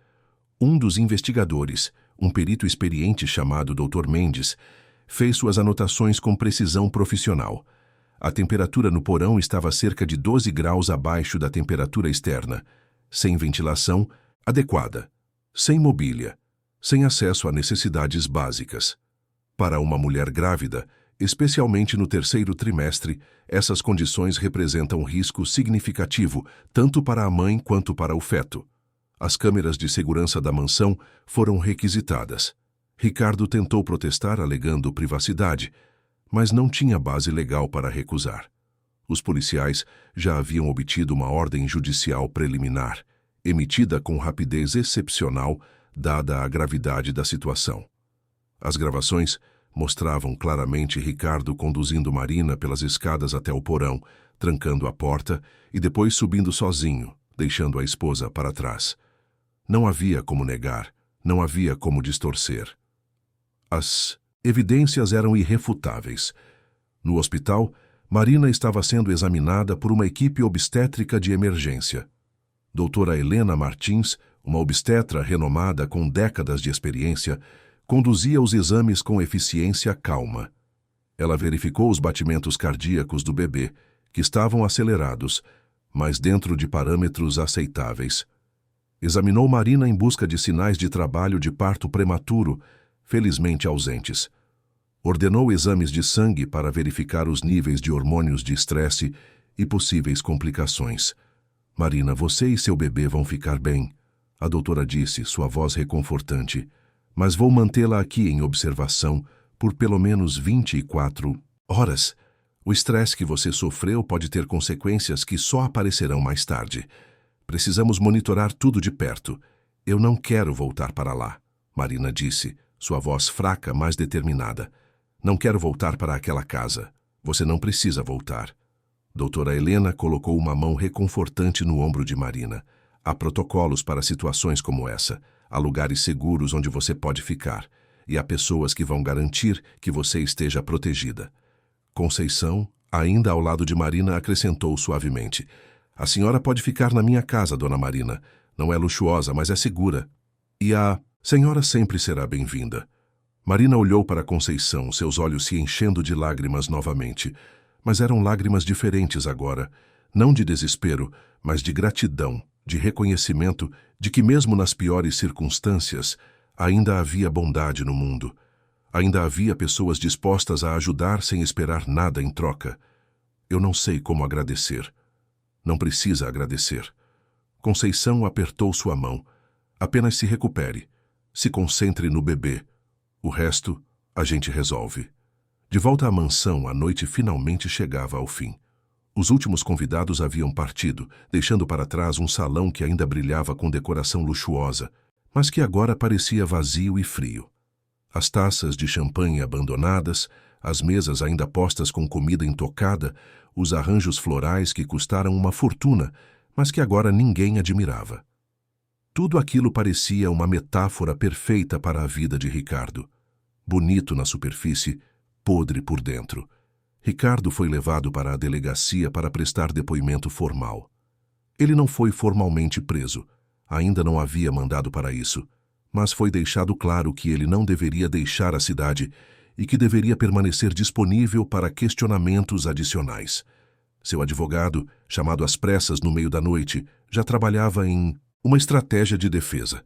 Um dos investigadores, um perito experiente chamado Dr. Mendes, fez suas anotações com precisão profissional. A temperatura no porão estava cerca de 12 graus abaixo da temperatura externa, sem ventilação adequada, sem mobília, sem acesso a necessidades básicas. Para uma mulher grávida, especialmente no terceiro trimestre, essas condições representam risco significativo tanto para a mãe quanto para o feto. As câmeras de segurança da mansão foram requisitadas. Ricardo tentou protestar alegando privacidade, mas não tinha base legal para recusar. Os policiais já haviam obtido uma ordem judicial preliminar, emitida com rapidez excepcional, dada a gravidade da situação. As gravações mostravam claramente Ricardo conduzindo Marina pelas escadas até o porão, trancando a porta e depois subindo sozinho, deixando a esposa para trás. Não havia como negar, não havia como distorcer. As evidências eram irrefutáveis. No hospital, Marina estava sendo examinada por uma equipe obstétrica de emergência. Doutora Helena Martins, uma obstetra renomada com décadas de experiência, conduzia os exames com eficiência calma. Ela verificou os batimentos cardíacos do bebê, que estavam acelerados, mas dentro de parâmetros aceitáveis. Examinou Marina em busca de sinais de trabalho de parto prematuro, felizmente ausentes. Ordenou exames de sangue para verificar os níveis de hormônios de estresse e possíveis complicações. Marina, você e seu bebê vão ficar bem, a doutora disse, sua voz reconfortante. Mas vou mantê-la aqui em observação por pelo menos 24 horas. O estresse que você sofreu pode ter consequências que só aparecerão mais tarde. Precisamos monitorar tudo de perto. Eu não quero voltar para lá, Marina disse, sua voz fraca, mas determinada. Não quero voltar para aquela casa. Você não precisa voltar. Doutora Helena colocou uma mão reconfortante no ombro de Marina. Há protocolos para situações como essa. Há lugares seguros onde você pode ficar. E há pessoas que vão garantir que você esteja protegida. Conceição, ainda ao lado de Marina, acrescentou suavemente. A senhora pode ficar na minha casa, dona Marina. Não é luxuosa, mas é segura. E a senhora sempre será bem-vinda. Marina olhou para Conceição, seus olhos se enchendo de lágrimas novamente. Mas eram lágrimas diferentes agora. Não de desespero, mas de gratidão, de reconhecimento de que mesmo nas piores circunstâncias, ainda havia bondade no mundo. Ainda havia pessoas dispostas a ajudar sem esperar nada em troca. Eu não sei como agradecer. Não precisa agradecer. Conceição apertou sua mão. Apenas se recupere. Se concentre no bebê. O resto, a gente resolve. De volta à mansão, a noite finalmente chegava ao fim. Os últimos convidados haviam partido, deixando para trás um salão que ainda brilhava com decoração luxuosa, mas que agora parecia vazio e frio. As taças de champanhe abandonadas, as mesas ainda postas com comida intocada, os arranjos florais que custaram uma fortuna, mas que agora ninguém admirava. Tudo aquilo parecia uma metáfora perfeita para a vida de Ricardo. Bonito na superfície, podre por dentro. Ricardo foi levado para a delegacia para prestar depoimento formal. Ele não foi formalmente preso, ainda não havia mandado para isso, mas foi deixado claro que ele não deveria deixar a cidade e que deveria permanecer disponível para questionamentos adicionais. Seu advogado, chamado às pressas no meio da noite, já trabalhava em uma estratégia de defesa,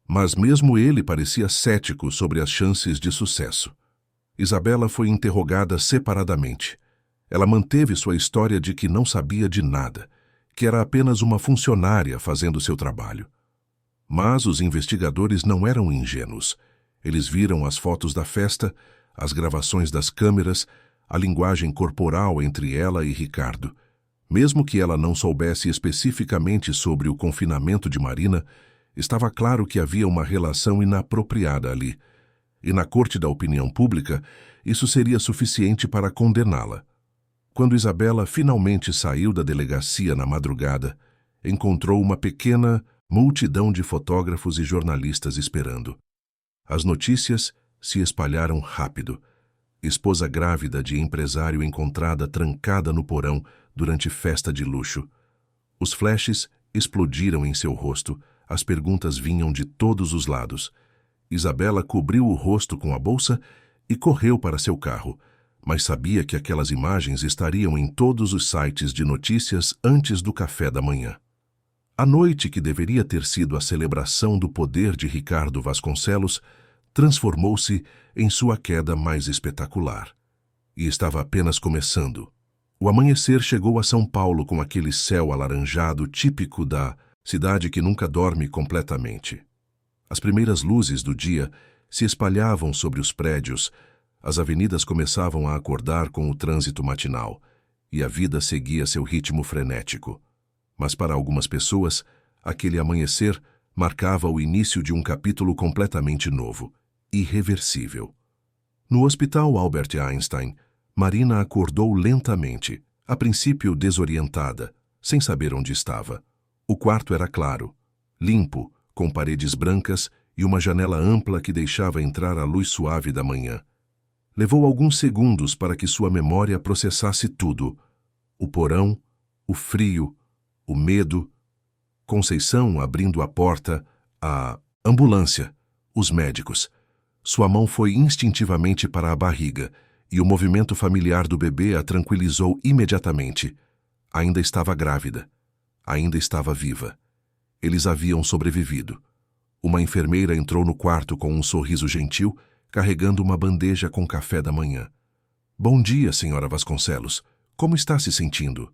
mas mesmo ele parecia cético sobre as chances de sucesso. Isabela foi interrogada separadamente. Ela manteve sua história de que não sabia de nada, que era apenas uma funcionária fazendo seu trabalho. Mas os investigadores não eram ingênuos. Eles viram as fotos da festa, as gravações das câmeras, a linguagem corporal entre ela e Ricardo. Mesmo que ela não soubesse especificamente sobre o confinamento de Marina, estava claro que havia uma relação inapropriada ali. E na corte da opinião pública, isso seria suficiente para condená-la. Quando Isabela finalmente saiu da delegacia na madrugada, encontrou uma pequena multidão de fotógrafos e jornalistas esperando. As notícias se espalharam rápido. Esposa grávida de empresário encontrada trancada no porão durante festa de luxo. Os flashes explodiram em seu rosto, as perguntas vinham de todos os lados. Isabela cobriu o rosto com a bolsa e correu para seu carro, mas sabia que aquelas imagens estariam em todos os sites de notícias antes do café da manhã. A noite que deveria ter sido a celebração do poder de Ricardo Vasconcelos transformou-se em sua queda mais espetacular. E estava apenas começando. O amanhecer chegou a São Paulo com aquele céu alaranjado típico da cidade que nunca dorme completamente. As primeiras luzes do dia se espalhavam sobre os prédios, as avenidas começavam a acordar com o trânsito matinal, e a vida seguia seu ritmo frenético. Mas para algumas pessoas, aquele amanhecer marcava o início de um capítulo completamente novo, irreversível. No Hospital Albert Einstein, Marina acordou lentamente, a princípio desorientada, sem saber onde estava. O quarto era claro, limpo, com paredes brancas e uma janela ampla que deixava entrar a luz suave da manhã. Levou alguns segundos para que sua memória processasse tudo: o porão, o frio, o medo, Conceição abrindo a porta, a ambulância, os médicos. Sua mão foi instintivamente para a barriga e o movimento familiar do bebê a tranquilizou imediatamente. Ainda estava grávida. Ainda estava viva. Eles haviam sobrevivido. Uma enfermeira entrou no quarto com um sorriso gentil, carregando uma bandeja com café da manhã. Bom dia, senhora Vasconcelos. Como está se sentindo?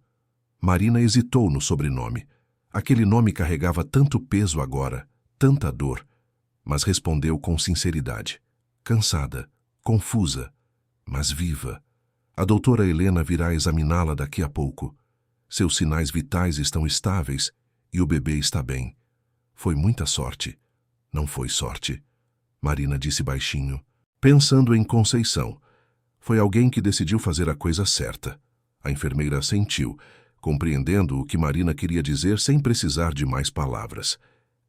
Marina hesitou no sobrenome. Aquele nome carregava tanto peso agora, tanta dor, mas respondeu com sinceridade. Cansada, confusa, mas viva. A doutora Helena virá examiná-la daqui a pouco. Seus sinais vitais estão estáveis e o bebê está bem. Foi muita sorte. Não foi sorte, Marina disse baixinho, pensando em Conceição. Foi alguém que decidiu fazer a coisa certa. A enfermeira assentiu, compreendendo o que Marina queria dizer sem precisar de mais palavras.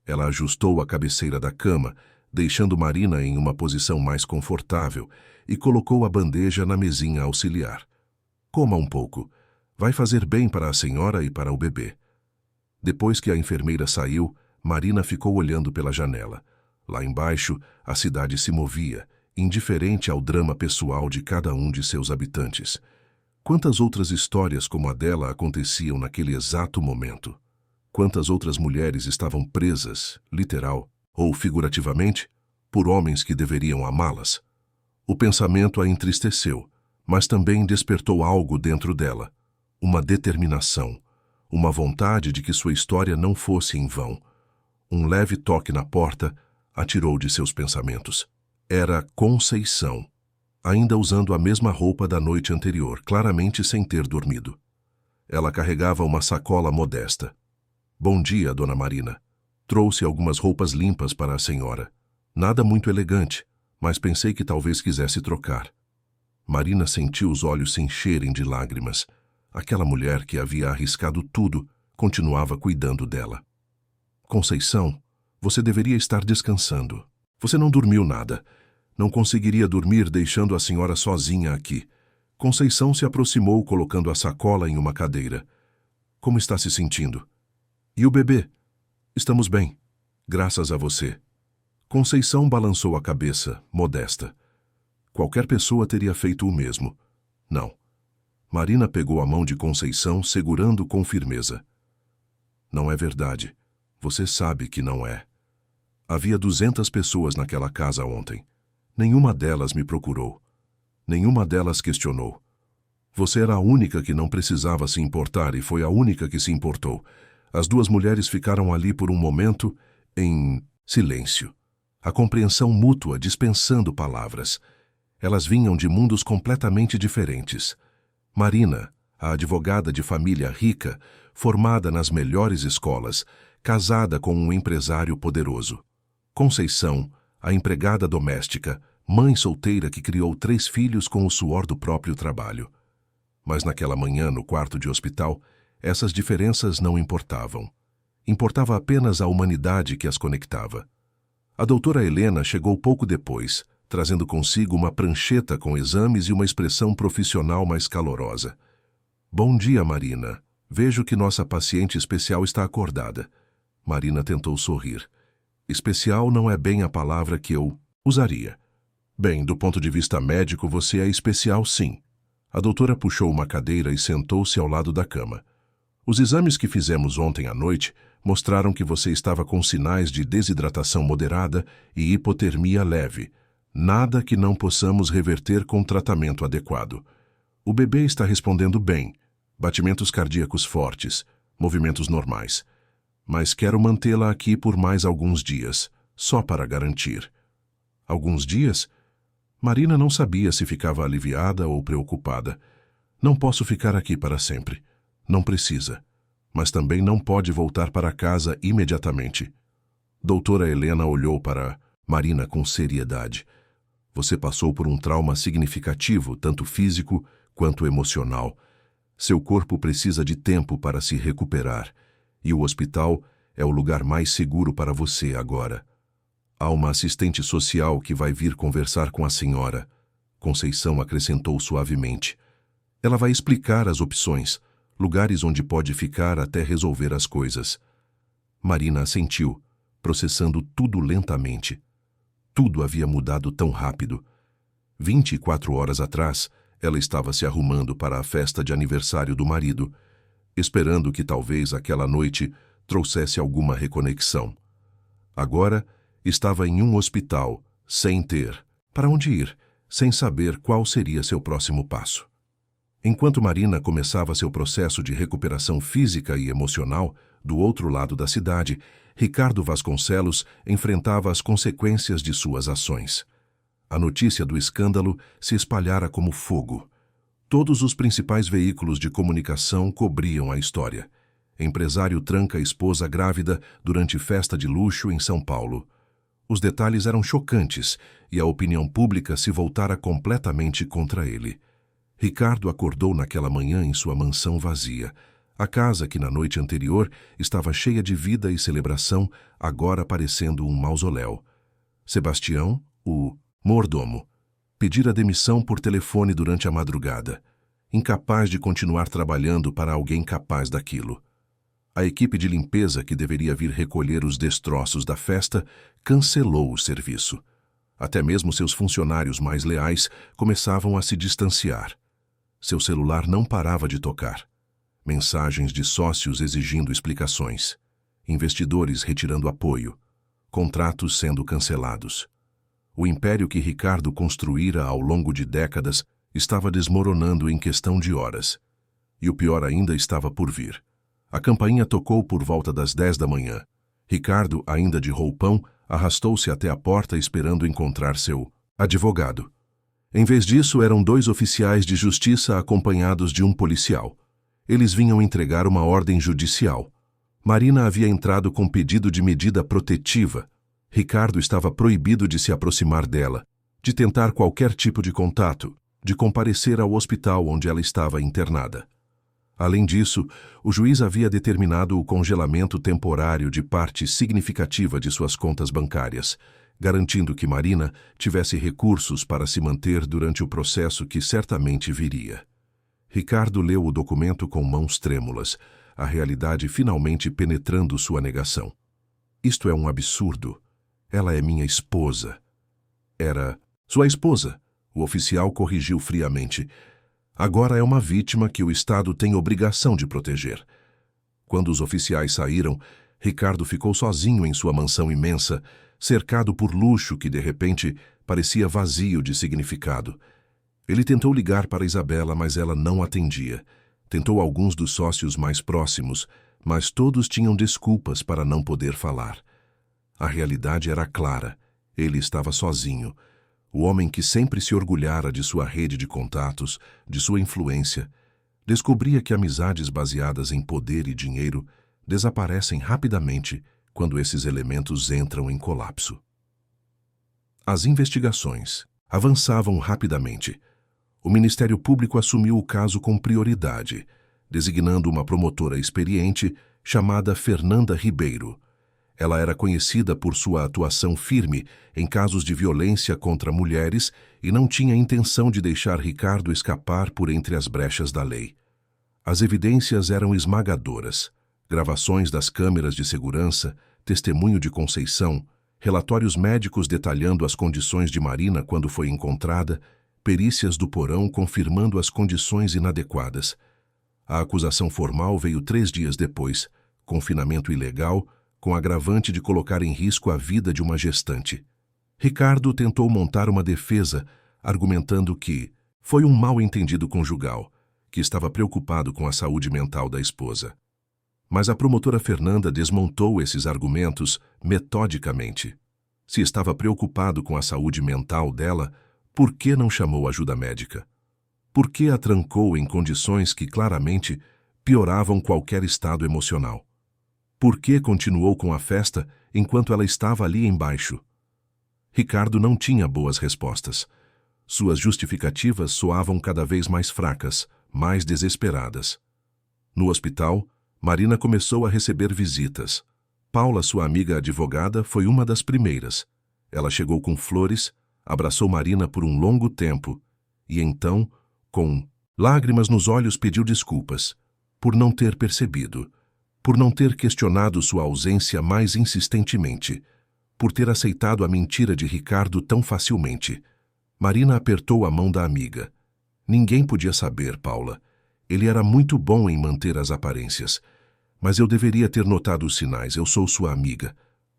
Ela ajustou a cabeceira da cama, deixando Marina em uma posição mais confortável, e colocou a bandeja na mesinha auxiliar. Coma um pouco. Vai fazer bem para a senhora e para o bebê. Depois que a enfermeira saiu, Marina ficou olhando pela janela. Lá embaixo, a cidade se movia, indiferente ao drama pessoal de cada um de seus habitantes. Quantas outras histórias como a dela aconteciam naquele exato momento? Quantas outras mulheres estavam presas, literal ou figurativamente, por homens que deveriam amá-las? O pensamento a entristeceu, mas também despertou algo dentro dela, uma determinação, uma vontade de que sua história não fosse em vão. Um leve toque na porta a tirou de seus pensamentos. Era Conceição, ainda usando a mesma roupa da noite anterior, claramente sem ter dormido. Ela carregava uma sacola modesta. Bom dia, dona Marina. Trouxe algumas roupas limpas para a senhora. Nada muito elegante, mas pensei que talvez quisesse trocar. Marina sentiu os olhos se encherem de lágrimas. Aquela mulher que havia arriscado tudo continuava cuidando dela. Conceição, você deveria estar descansando. Você não dormiu nada. Não conseguiria dormir deixando a senhora sozinha aqui. Conceição se aproximou colocando a sacola em uma cadeira. Como está se sentindo? E o bebê? Estamos bem, graças a você. Conceição balançou a cabeça, modesta. Qualquer pessoa teria feito o mesmo. Não. Marina pegou a mão de Conceição, segurando com firmeza. Não é verdade. Você sabe que não é. Havia 200 pessoas naquela casa ontem. Nenhuma delas me procurou. Nenhuma delas questionou. Você era a única que não precisava se importar e foi a única que se importou. As duas mulheres ficaram ali por um momento, em silêncio. A compreensão mútua dispensando palavras. Elas vinham de mundos completamente diferentes. Marina, a advogada de família rica, formada nas melhores escolas, casada com um empresário poderoso. Conceição, a empregada doméstica, mãe solteira que criou 3 filhos com o suor do próprio trabalho. Mas naquela manhã, no quarto de hospital, essas diferenças não importavam. Importava apenas a humanidade que as conectava. A doutora Helena chegou pouco depois, trazendo consigo uma prancheta com exames e uma expressão profissional mais calorosa. Bom dia, Marina. Vejo que nossa paciente especial está acordada. Marina tentou sorrir. Especial não é bem a palavra que eu usaria. Bem, do ponto de vista médico, você é especial, sim. A doutora puxou uma cadeira e sentou-se ao lado da cama. Os exames que fizemos ontem à noite mostraram que você estava com sinais de desidratação moderada e hipotermia leve. Nada que não possamos reverter com tratamento adequado. O bebê está respondendo bem. Batimentos cardíacos fortes, movimentos normais. Mas quero mantê-la aqui por mais alguns dias, só para garantir. Alguns dias? Marina não sabia se ficava aliviada ou preocupada. Não posso ficar aqui para sempre. Não precisa. Mas também não pode voltar para casa imediatamente. Doutora Helena olhou para Marina com seriedade. Você passou por um trauma significativo, tanto físico quanto emocional. Seu corpo precisa de tempo para se recuperar, e o hospital é o lugar mais seguro para você agora. Há uma assistente social que vai vir conversar com a senhora, Conceição acrescentou suavemente. Ela vai explicar as opções, lugares onde pode ficar até resolver as coisas. Marina assentiu, processando tudo lentamente. Tudo havia mudado tão rápido. 24 horas atrás, ela estava se arrumando para a festa de aniversário do marido, esperando que talvez aquela noite trouxesse alguma reconexão. Agora, estava em um hospital, sem ter para onde ir, sem saber qual seria seu próximo passo. Enquanto Marina começava seu processo de recuperação física e emocional, do outro lado da cidade, Ricardo Vasconcelos enfrentava as consequências de suas ações. A notícia do escândalo se espalhara como fogo. Todos os principais veículos de comunicação cobriam a história. Empresário tranca a esposa grávida durante festa de luxo em São Paulo. Os detalhes eram chocantes e a opinião pública se voltara completamente contra ele. Ricardo acordou naquela manhã em sua mansão vazia. A casa que na noite anterior estava cheia de vida e celebração, agora parecendo um mausoléu. Sebastião, o mordomo, pedira demissão por telefone durante a madrugada, incapaz de continuar trabalhando para alguém capaz daquilo. A equipe de limpeza que deveria vir recolher os destroços da festa cancelou o serviço. Até mesmo seus funcionários mais leais começavam a se distanciar. Seu celular não parava de tocar. Mensagens de sócios exigindo explicações. Investidores retirando apoio. Contratos sendo cancelados. O império que Ricardo construíra ao longo de décadas estava desmoronando em questão de horas. E o pior ainda estava por vir. A campainha tocou por volta das 10 da manhã. Ricardo, ainda de roupão, arrastou-se até a porta esperando encontrar seu advogado. Em vez disso, eram 2 oficiais de justiça acompanhados de um policial. Eles vinham entregar uma ordem judicial. Marina havia entrado com pedido de medida protetiva. Ricardo estava proibido de se aproximar dela, de tentar qualquer tipo de contato, de comparecer ao hospital onde ela estava internada. Além disso, o juiz havia determinado o congelamento temporário de parte significativa de suas contas bancárias, garantindo que Marina tivesse recursos para se manter durante o processo que certamente viria. Ricardo leu o documento com mãos trêmulas, a realidade finalmente penetrando sua negação. Isto é um absurdo. Ela é minha esposa. Era sua esposa, o oficial corrigiu friamente. Agora é uma vítima que o Estado tem obrigação de proteger. Quando os oficiais saíram, Ricardo ficou sozinho em sua mansão imensa, cercado por luxo que, de repente, parecia vazio de significado. Ele tentou ligar para Isabela, mas ela não atendia. Tentou alguns dos sócios mais próximos, mas todos tinham desculpas para não poder falar. A realidade era clara. Ele estava sozinho. O homem que sempre se orgulhara de sua rede de contatos, de sua influência, descobria que amizades baseadas em poder e dinheiro desaparecem rapidamente quando esses elementos entram em colapso. As investigações avançavam rapidamente. O Ministério Público assumiu o caso com prioridade, designando uma promotora experiente chamada Fernanda Ribeiro. Ela era conhecida por sua atuação firme em casos de violência contra mulheres e não tinha intenção de deixar Ricardo escapar por entre as brechas da lei. As evidências eram esmagadoras. Gravações das câmeras de segurança, testemunho de Conceição, relatórios médicos detalhando as condições de Marina quando foi encontrada, perícias do porão confirmando as condições inadequadas. A acusação formal veio 3 dias depois, confinamento ilegal, com agravante de colocar em risco a vida de uma gestante. Ricardo tentou montar uma defesa, argumentando que foi um mal-entendido conjugal, que estava preocupado com a saúde mental da esposa. Mas a promotora Fernanda desmontou esses argumentos metodicamente. Se estava preocupado com a saúde mental dela, por que não chamou ajuda médica? Por que a trancou em condições que claramente pioravam qualquer estado emocional? Por que continuou com a festa enquanto ela estava ali embaixo? Ricardo não tinha boas respostas. Suas justificativas soavam cada vez mais fracas, mais desesperadas. No hospital, Marina começou a receber visitas. Paula, sua amiga advogada, foi uma das primeiras. Ela chegou com flores, abraçou Marina por um longo tempo e então, com lágrimas nos olhos, pediu desculpas por não ter percebido, por não ter questionado sua ausência mais insistentemente, por ter aceitado a mentira de Ricardo tão facilmente. Marina apertou a mão da amiga. Ninguém podia saber, Paula. Ele era muito bom em manter as aparências. Mas eu deveria ter notado os sinais. Eu sou sua amiga.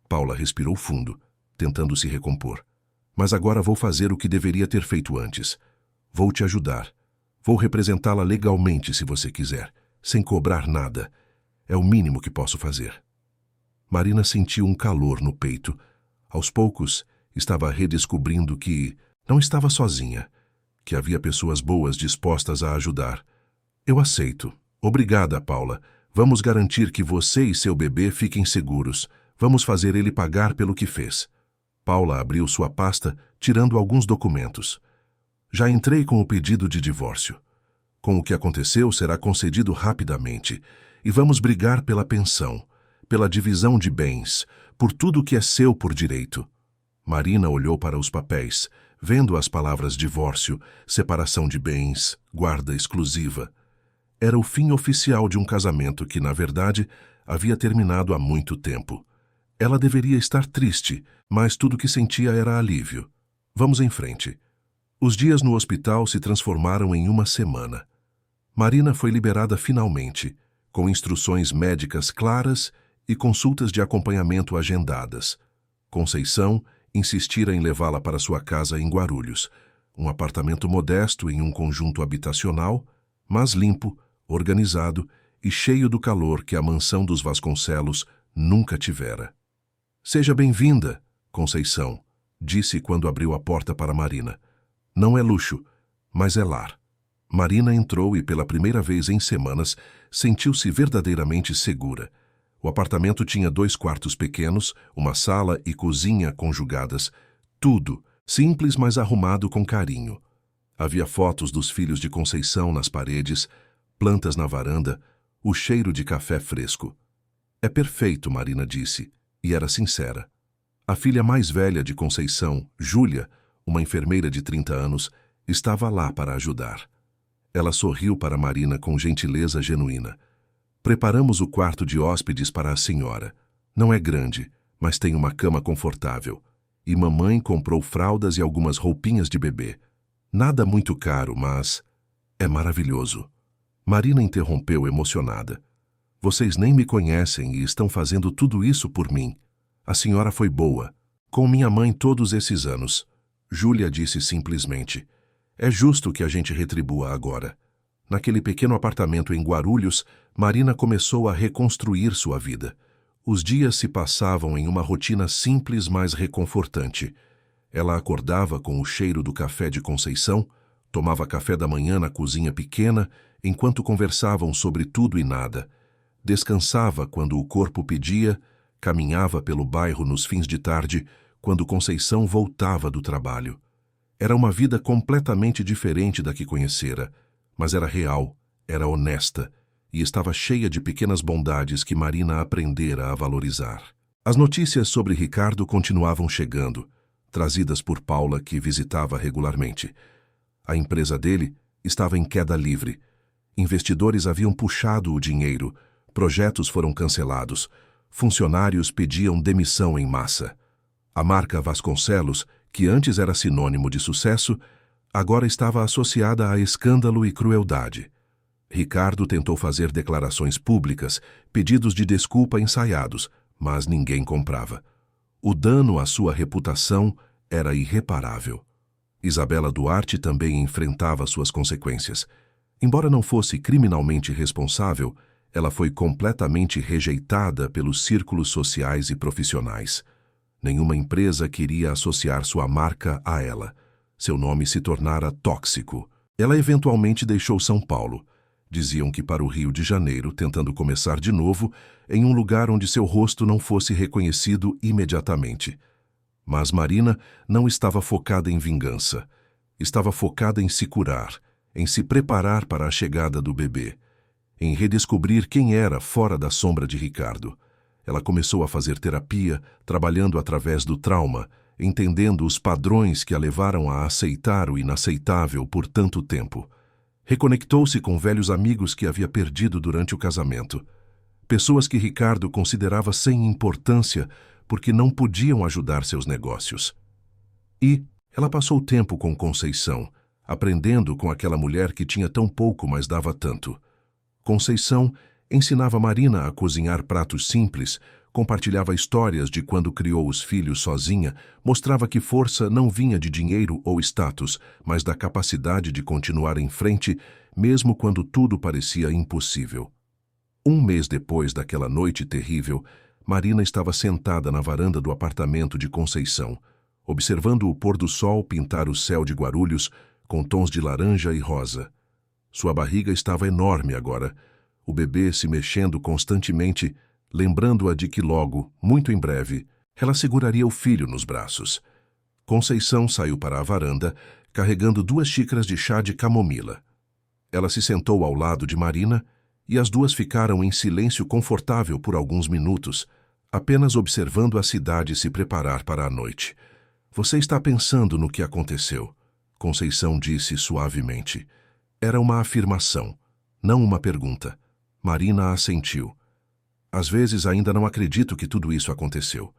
Paula respirou fundo, tentando se recompor. Mas agora vou fazer o que deveria ter feito antes. Vou te ajudar. Vou representá-la legalmente se você quiser, sem cobrar nada. É o mínimo que posso fazer. Marina sentiu um calor no peito. Aos poucos, estava redescobrindo que não estava sozinha, que havia pessoas boas dispostas a ajudar. Eu aceito. Obrigada, Paula. Vamos garantir que você e seu bebê fiquem seguros. Vamos fazer ele pagar pelo que fez. Paula abriu sua pasta, tirando alguns documentos. Já entrei com o pedido de divórcio. Com o que aconteceu, será concedido rapidamente. E vamos brigar pela pensão, pela divisão de bens, por tudo que é seu por direito. Marina olhou para os papéis, vendo as palavras divórcio, separação de bens, guarda exclusiva. Era o fim oficial de um casamento que, na verdade, havia terminado há muito tempo. Ela deveria estar triste, mas tudo que sentia era alívio. Vamos em frente. Os dias no hospital se transformaram em uma semana. Marina foi liberada finalmente, com instruções médicas claras e consultas de acompanhamento agendadas. Conceição insistira em levá-la para sua casa em Guarulhos, um apartamento modesto em um conjunto habitacional, mas limpo, organizado e cheio do calor que a mansão dos Vasconcelos nunca tivera. Seja bem-vinda, Conceição, disse quando abriu a porta para Marina. Não é luxo, mas é lar. Marina entrou e, pela primeira vez em semanas, sentiu-se verdadeiramente segura. O apartamento tinha 2 quartos pequenos, uma sala e cozinha conjugadas. Tudo, simples, mas arrumado com carinho. Havia fotos dos filhos de Conceição nas paredes, plantas na varanda, o cheiro de café fresco. É perfeito, Marina disse, e era sincera. A filha mais velha de Conceição, Júlia, uma enfermeira de 30 anos, estava lá para ajudar. Ela sorriu para Marina com gentileza genuína. Preparamos o quarto de hóspedes para a senhora. Não é grande, mas tem uma cama confortável. E mamãe comprou fraldas e algumas roupinhas de bebê. Nada muito caro, mas é maravilhoso. Marina interrompeu emocionada. Vocês nem me conhecem e estão fazendo tudo isso por mim. A senhora foi boa. Com minha mãe todos esses anos. Júlia disse simplesmente. É justo que a gente retribua agora. Naquele pequeno apartamento em Guarulhos, Marina começou a reconstruir sua vida. Os dias se passavam em uma rotina simples, mas reconfortante. Ela acordava com o cheiro do café de Conceição, tomava café da manhã na cozinha pequena, enquanto conversavam sobre tudo e nada. Descansava quando o corpo pedia, caminhava pelo bairro nos fins de tarde, quando Conceição voltava do trabalho. Era uma vida completamente diferente da que conhecera, mas era real, era honesta e estava cheia de pequenas bondades que Marina aprendera a valorizar. As notícias sobre Ricardo continuavam chegando, trazidas por Paula, que visitava regularmente. A empresa dele estava em queda livre. Investidores haviam puxado o dinheiro, projetos foram cancelados, funcionários pediam demissão em massa. A marca Vasconcelos, que antes era sinônimo de sucesso, agora estava associada a escândalo e crueldade. Ricardo tentou fazer declarações públicas, pedidos de desculpa ensaiados, mas ninguém comprava. O dano à sua reputação era irreparável. Isabela Duarte também enfrentava suas consequências. Embora não fosse criminalmente responsável, ela foi completamente rejeitada pelos círculos sociais e profissionais. Nenhuma empresa queria associar sua marca a ela. Seu nome se tornara tóxico. Ela eventualmente deixou São Paulo. Diziam que para o Rio de Janeiro, tentando começar de novo, em um lugar onde seu rosto não fosse reconhecido imediatamente. Mas Marina não estava focada em vingança. Estava focada em se curar, em se preparar para a chegada do bebê, em redescobrir quem era fora da sombra de Ricardo. Ela começou a fazer terapia, trabalhando através do trauma, entendendo os padrões que a levaram a aceitar o inaceitável por tanto tempo. Reconectou-se com velhos amigos que havia perdido durante o casamento. Pessoas que Ricardo considerava sem importância porque não podiam ajudar seus negócios. E ela passou tempo com Conceição, aprendendo com aquela mulher que tinha tão pouco, mas dava tanto. Conceição ensinava Marina a cozinhar pratos simples, compartilhava histórias de quando criou os filhos sozinha, mostrava que força não vinha de dinheiro ou status, mas da capacidade de continuar em frente, mesmo quando tudo parecia impossível. Um mês depois daquela noite terrível, Marina estava sentada na varanda do apartamento de Conceição, observando o pôr do sol pintar o céu de Guarulhos com tons de laranja e rosa. Sua barriga estava enorme agora, o bebê se mexendo constantemente, lembrando-a de que logo, muito em breve, ela seguraria o filho nos braços. Conceição saiu para a varanda, carregando 2 xícaras de chá de camomila. Ela se sentou ao lado de Marina e as duas ficaram em silêncio confortável por alguns minutos, apenas observando a cidade se preparar para a noite. Você está pensando no que aconteceu, Conceição disse suavemente. Era uma afirmação, não uma pergunta. Marina assentiu. Às vezes ainda não acredito que tudo isso aconteceu.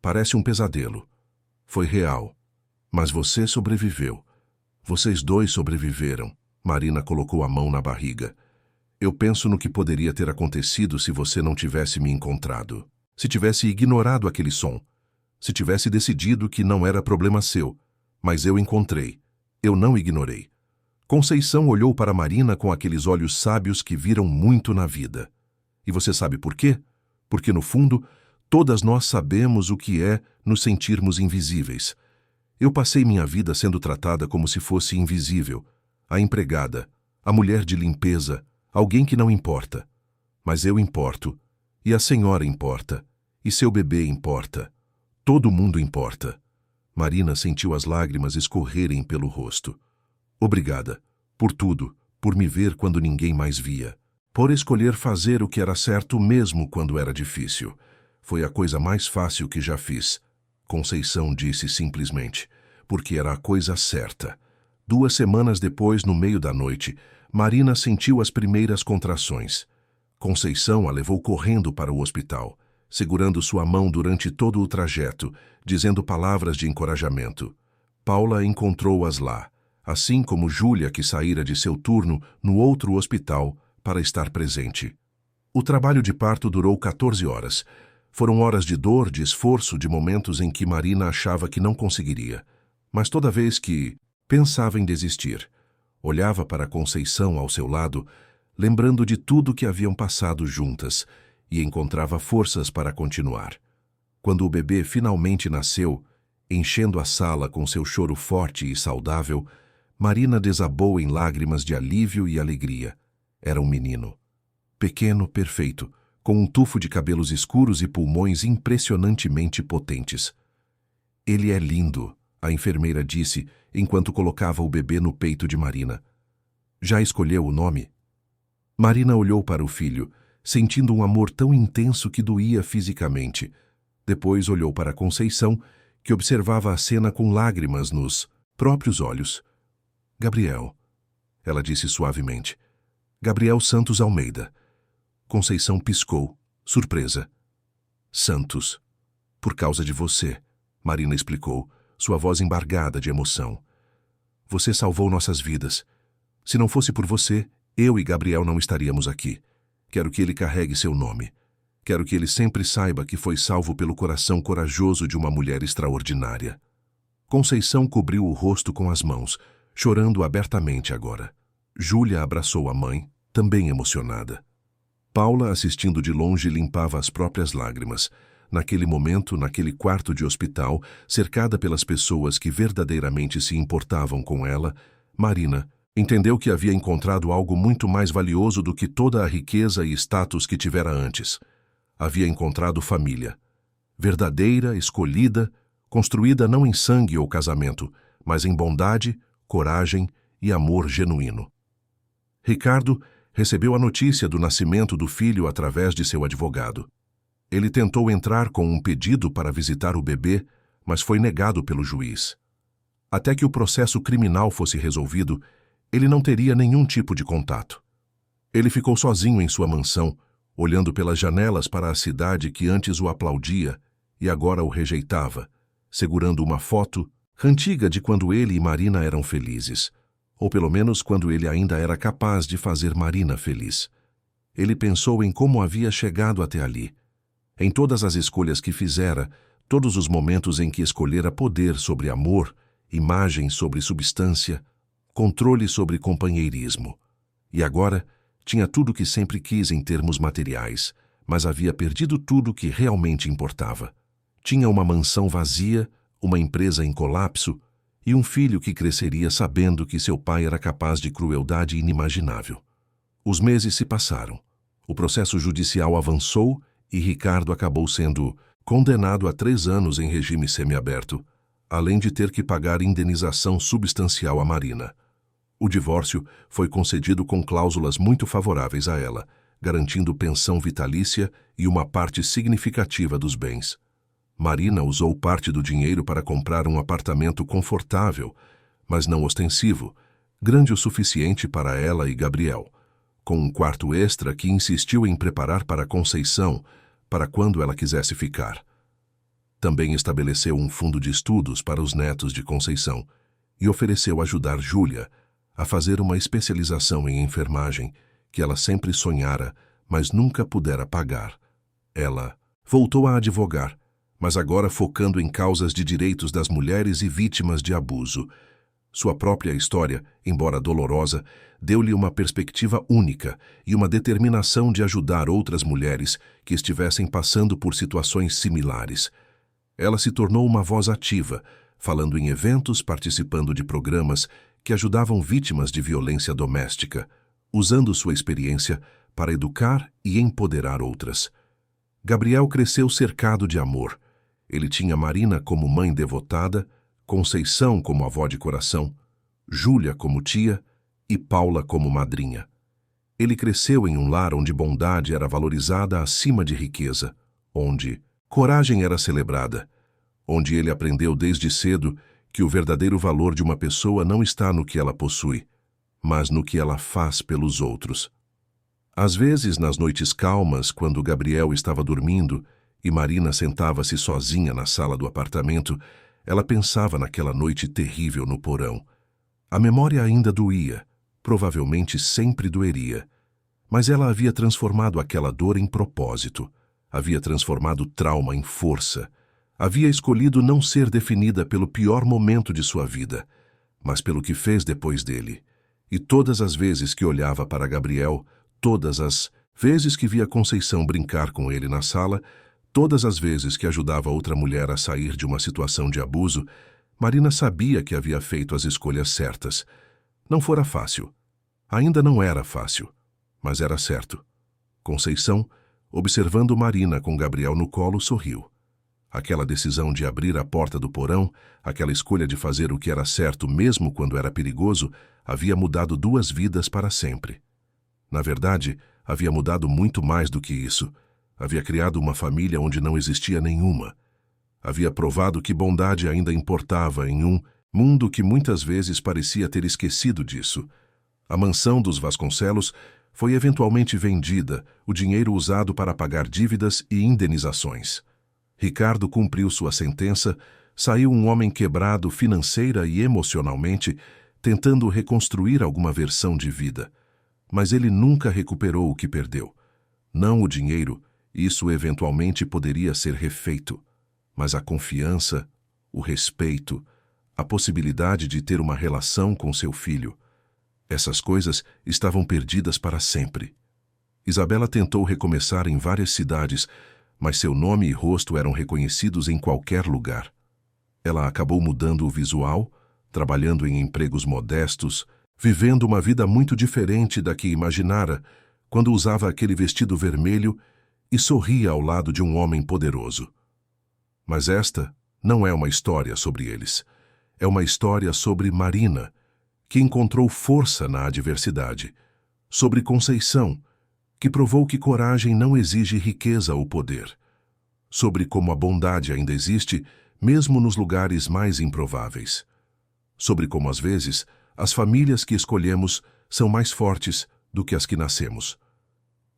Parece um pesadelo. Foi real. Mas você sobreviveu. Vocês dois sobreviveram. Marina colocou a mão na barriga. Eu penso no que poderia ter acontecido se você não tivesse me encontrado. Se tivesse ignorado aquele som. Se tivesse decidido que não era problema seu. Mas eu encontrei. Eu não ignorei. Conceição olhou para Marina com aqueles olhos sábios que viram muito na vida. E você sabe por quê? Porque, no fundo, todas nós sabemos o que é nos sentirmos invisíveis. Eu passei minha vida sendo tratada como se fosse invisível. A empregada, a mulher de limpeza, alguém que não importa. Mas eu importo. E a senhora importa. E seu bebê importa. Todo mundo importa. Marina sentiu as lágrimas escorrerem pelo rosto. Obrigada. Por tudo. Por me ver quando ninguém mais via. Por escolher fazer o que era certo mesmo quando era difícil. Foi a coisa mais fácil que já fiz. Conceição disse simplesmente. Porque era a coisa certa. 2 semanas depois, no meio da noite, Marina sentiu as primeiras contrações. Conceição a levou correndo para o hospital, segurando sua mão durante todo o trajeto, dizendo palavras de encorajamento. Paula encontrou-as lá, assim como Júlia, que saíra de seu turno no outro hospital para estar presente. O trabalho de parto durou 14 horas. Foram horas de dor, de esforço, de momentos em que Marina achava que não conseguiria. Mas toda vez que pensava em desistir, olhava para Conceição ao seu lado, lembrando de tudo que haviam passado juntas, e encontrava forças para continuar. Quando o bebê finalmente nasceu, enchendo a sala com seu choro forte e saudável, Marina desabou em lágrimas de alívio e alegria. Era um menino. Pequeno, perfeito, com um tufo de cabelos escuros e pulmões impressionantemente potentes. Ele é lindo, a enfermeira disse, enquanto colocava o bebê no peito de Marina. Já escolheu o nome? Marina olhou para o filho, sentindo um amor tão intenso que doía fisicamente. Depois olhou para Conceição, que observava a cena com lágrimas nos próprios olhos. Gabriel, ela disse suavemente. Gabriel Santos Almeida. Conceição piscou, surpresa. Santos. Por causa de você, Marina explicou, sua voz embargada de emoção. Você salvou nossas vidas. Se não fosse por você, eu e Gabriel não estaríamos aqui. Quero que ele carregue seu nome. Quero que ele sempre saiba que foi salvo pelo coração corajoso de uma mulher extraordinária. Conceição cobriu o rosto com as mãos, chorando abertamente agora. Júlia abraçou a mãe, também emocionada. Paula, assistindo de longe, limpava as próprias lágrimas. Naquele momento, naquele quarto de hospital, cercada pelas pessoas que verdadeiramente se importavam com ela, Marina, Entendeu que havia encontrado algo muito mais valioso do que toda a riqueza e status que tivera antes. Havia encontrado família. Verdadeira, escolhida, construída não em sangue ou casamento, mas em bondade, coragem e amor genuíno. Ricardo recebeu a notícia do nascimento do filho através de seu advogado. Ele tentou entrar com um pedido para visitar o bebê, mas foi negado pelo juiz. Até que o processo criminal fosse resolvido, ele não teria nenhum tipo de contato. Ele ficou sozinho em sua mansão, olhando pelas janelas para a cidade que antes o aplaudia e agora o rejeitava, segurando uma foto antiga de quando ele e Marina eram felizes, ou pelo menos quando ele ainda era capaz de fazer Marina feliz. Ele pensou em como havia chegado até ali, em todas as escolhas que fizera, todos os momentos em que escolhera poder sobre amor, imagem sobre substância, controle sobre companheirismo. E agora tinha tudo o que sempre quis em termos materiais, mas havia perdido tudo o que realmente importava. Tinha uma mansão vazia, uma empresa em colapso e um filho que cresceria sabendo que seu pai era capaz de crueldade inimaginável. Os meses se passaram. O processo judicial avançou e Ricardo acabou sendo condenado a 3 anos em regime semiaberto, além de ter que pagar indenização substancial a Marina. O divórcio foi concedido com cláusulas muito favoráveis a ela, garantindo pensão vitalícia e uma parte significativa dos bens. Marina usou parte do dinheiro para comprar um apartamento confortável, mas não ostensivo, grande o suficiente para ela e Gabriel, com um quarto extra que insistiu em preparar para Conceição, para quando ela quisesse ficar. Também estabeleceu um fundo de estudos para os netos de Conceição e ofereceu ajudar Júlia a fazer uma especialização em enfermagem que ela sempre sonhara, mas nunca pudera pagar. Ela voltou a advogar, mas agora focando em causas de direitos das mulheres e vítimas de abuso. Sua própria história, embora dolorosa, deu-lhe uma perspectiva única e uma determinação de ajudar outras mulheres que estivessem passando por situações similares. Ela se tornou uma voz ativa, falando em eventos, participando de programas que ajudavam vítimas de violência doméstica, usando sua experiência para educar e empoderar outras. Gabriel cresceu cercado de amor. Ele tinha Marina como mãe devotada, Conceição como avó de coração, Júlia como tia e Paula como madrinha. Ele cresceu em um lar onde bondade era valorizada acima de riqueza, onde coragem era celebrada, onde ele aprendeu desde cedo que o verdadeiro valor de uma pessoa não está no que ela possui, mas no que ela faz pelos outros. Às vezes, nas noites calmas, quando Gabriel estava dormindo e Marina sentava-se sozinha na sala do apartamento, ela pensava naquela noite terrível no porão. A memória ainda doía, provavelmente sempre doeria, mas ela havia transformado aquela dor em propósito, havia transformado o trauma em força, havia escolhido não ser definida pelo pior momento de sua vida, mas pelo que fez depois dele. E todas as vezes que olhava para Gabriel, todas as vezes que via Conceição brincar com ele na sala, todas as vezes que ajudava outra mulher a sair de uma situação de abuso, Marina sabia que havia feito as escolhas certas. Não fora fácil. Ainda não era fácil, mas era certo. Conceição, observando Marina com Gabriel no colo, sorriu. Aquela decisão de abrir a porta do porão, aquela escolha de fazer o que era certo mesmo quando era perigoso, havia mudado 2 vidas para sempre. Na verdade, havia mudado muito mais do que isso. Havia criado uma família onde não existia nenhuma. Havia provado que bondade ainda importava em um mundo que muitas vezes parecia ter esquecido disso. A mansão dos Vasconcelos foi eventualmente vendida, o dinheiro usado para pagar dívidas e indenizações. Ricardo cumpriu sua sentença, saiu um homem quebrado financeira e emocionalmente, tentando reconstruir alguma versão de vida. Mas ele nunca recuperou o que perdeu. Não o dinheiro, isso eventualmente poderia ser refeito, mas a confiança, o respeito, a possibilidade de ter uma relação com seu filho. Essas coisas estavam perdidas para sempre. Isabela tentou recomeçar em várias cidades, mas seu nome e rosto eram reconhecidos em qualquer lugar. Ela acabou mudando o visual, trabalhando em empregos modestos, vivendo uma vida muito diferente da que imaginara quando usava aquele vestido vermelho e sorria ao lado de um homem poderoso. Mas esta não é uma história sobre eles. É uma história sobre Marina, que encontrou força na adversidade, sobre Conceição, que provou que coragem não exige riqueza ou poder, sobre como a bondade ainda existe, mesmo nos lugares mais improváveis, sobre como, às vezes, as famílias que escolhemos são mais fortes do que as que nascemos.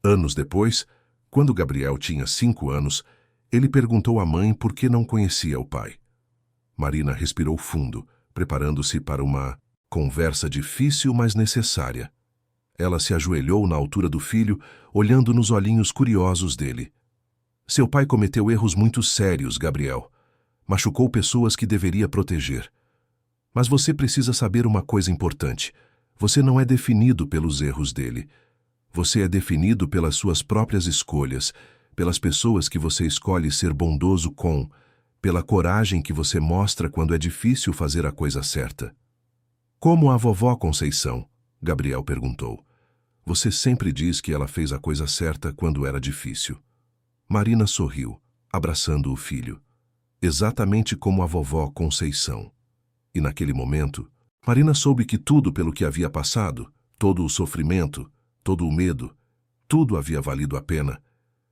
Anos depois, quando Gabriel tinha 5 anos, ele perguntou à mãe por que não conhecia o pai. Marina respirou fundo, preparando-se para uma conversa difícil, mas necessária. Ela se ajoelhou na altura do filho, olhando nos olhinhos curiosos dele. Seu pai cometeu erros muito sérios, Gabriel. Machucou pessoas que deveria proteger. Mas você precisa saber uma coisa importante. Você não é definido pelos erros dele. Você é definido pelas suas próprias escolhas, pelas pessoas que você escolhe ser bondoso com, pela coragem que você mostra quando é difícil fazer a coisa certa. Como a vovó Conceição? Gabriel perguntou. Você sempre diz que ela fez a coisa certa quando era difícil. Marina sorriu, abraçando o filho. Exatamente como a vovó Conceição. E naquele momento, Marina soube que tudo pelo que havia passado, todo o sofrimento, todo o medo, tudo havia valido a pena,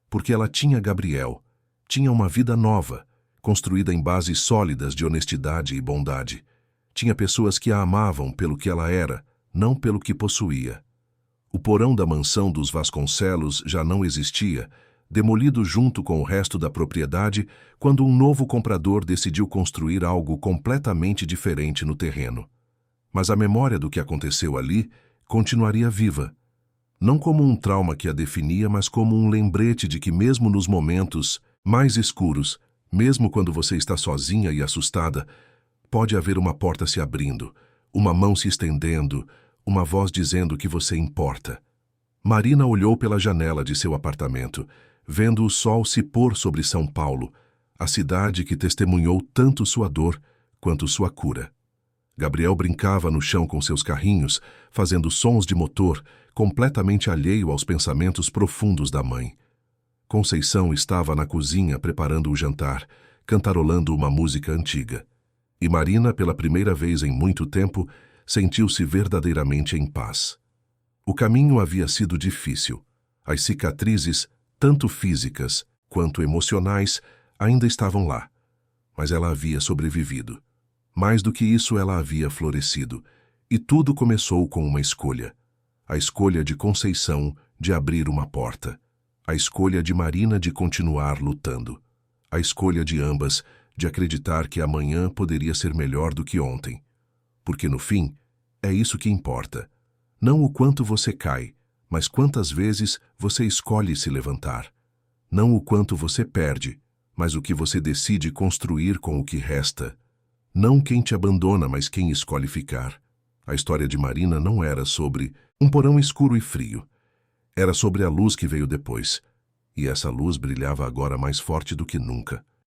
porque ela tinha Gabriel, tinha uma vida nova, construída em bases sólidas de honestidade e bondade. Tinha pessoas que a amavam pelo que ela era, não pelo que possuía. O porão da mansão dos Vasconcelos já não existia, demolido junto com o resto da propriedade, quando um novo comprador decidiu construir algo completamente diferente no terreno. Mas a memória do que aconteceu ali continuaria viva. Não como um trauma que a definia, mas como um lembrete de que mesmo nos momentos mais escuros, mesmo quando você está sozinha e assustada, pode haver uma porta se abrindo, uma mão se estendendo, uma voz dizendo que você importa. Marina olhou pela janela de seu apartamento, vendo o sol se pôr sobre São Paulo, a cidade que testemunhou tanto sua dor quanto sua cura. Gabriel brincava no chão com seus carrinhos, fazendo sons de motor, completamente alheio aos pensamentos profundos da mãe. Conceição estava na cozinha preparando o jantar, cantarolando uma música antiga. E Marina, pela primeira vez em muito tempo, sentiu-se verdadeiramente em paz. O caminho havia sido difícil. As cicatrizes, tanto físicas quanto emocionais, ainda estavam lá. Mas ela havia sobrevivido. Mais do que isso, ela havia florescido. E tudo começou com uma escolha. A escolha de Conceição de abrir uma porta. A escolha de Marina de continuar lutando. A escolha de ambas de acreditar que amanhã poderia ser melhor do que ontem. Porque, no fim, é isso que importa. Não o quanto você cai, mas quantas vezes você escolhe se levantar. Não o quanto você perde, mas o que você decide construir com o que resta. Não quem te abandona, mas quem escolhe ficar. A história de Marina não era sobre um porão escuro e frio. Era sobre a luz que veio depois. E essa luz brilhava agora mais forte do que nunca.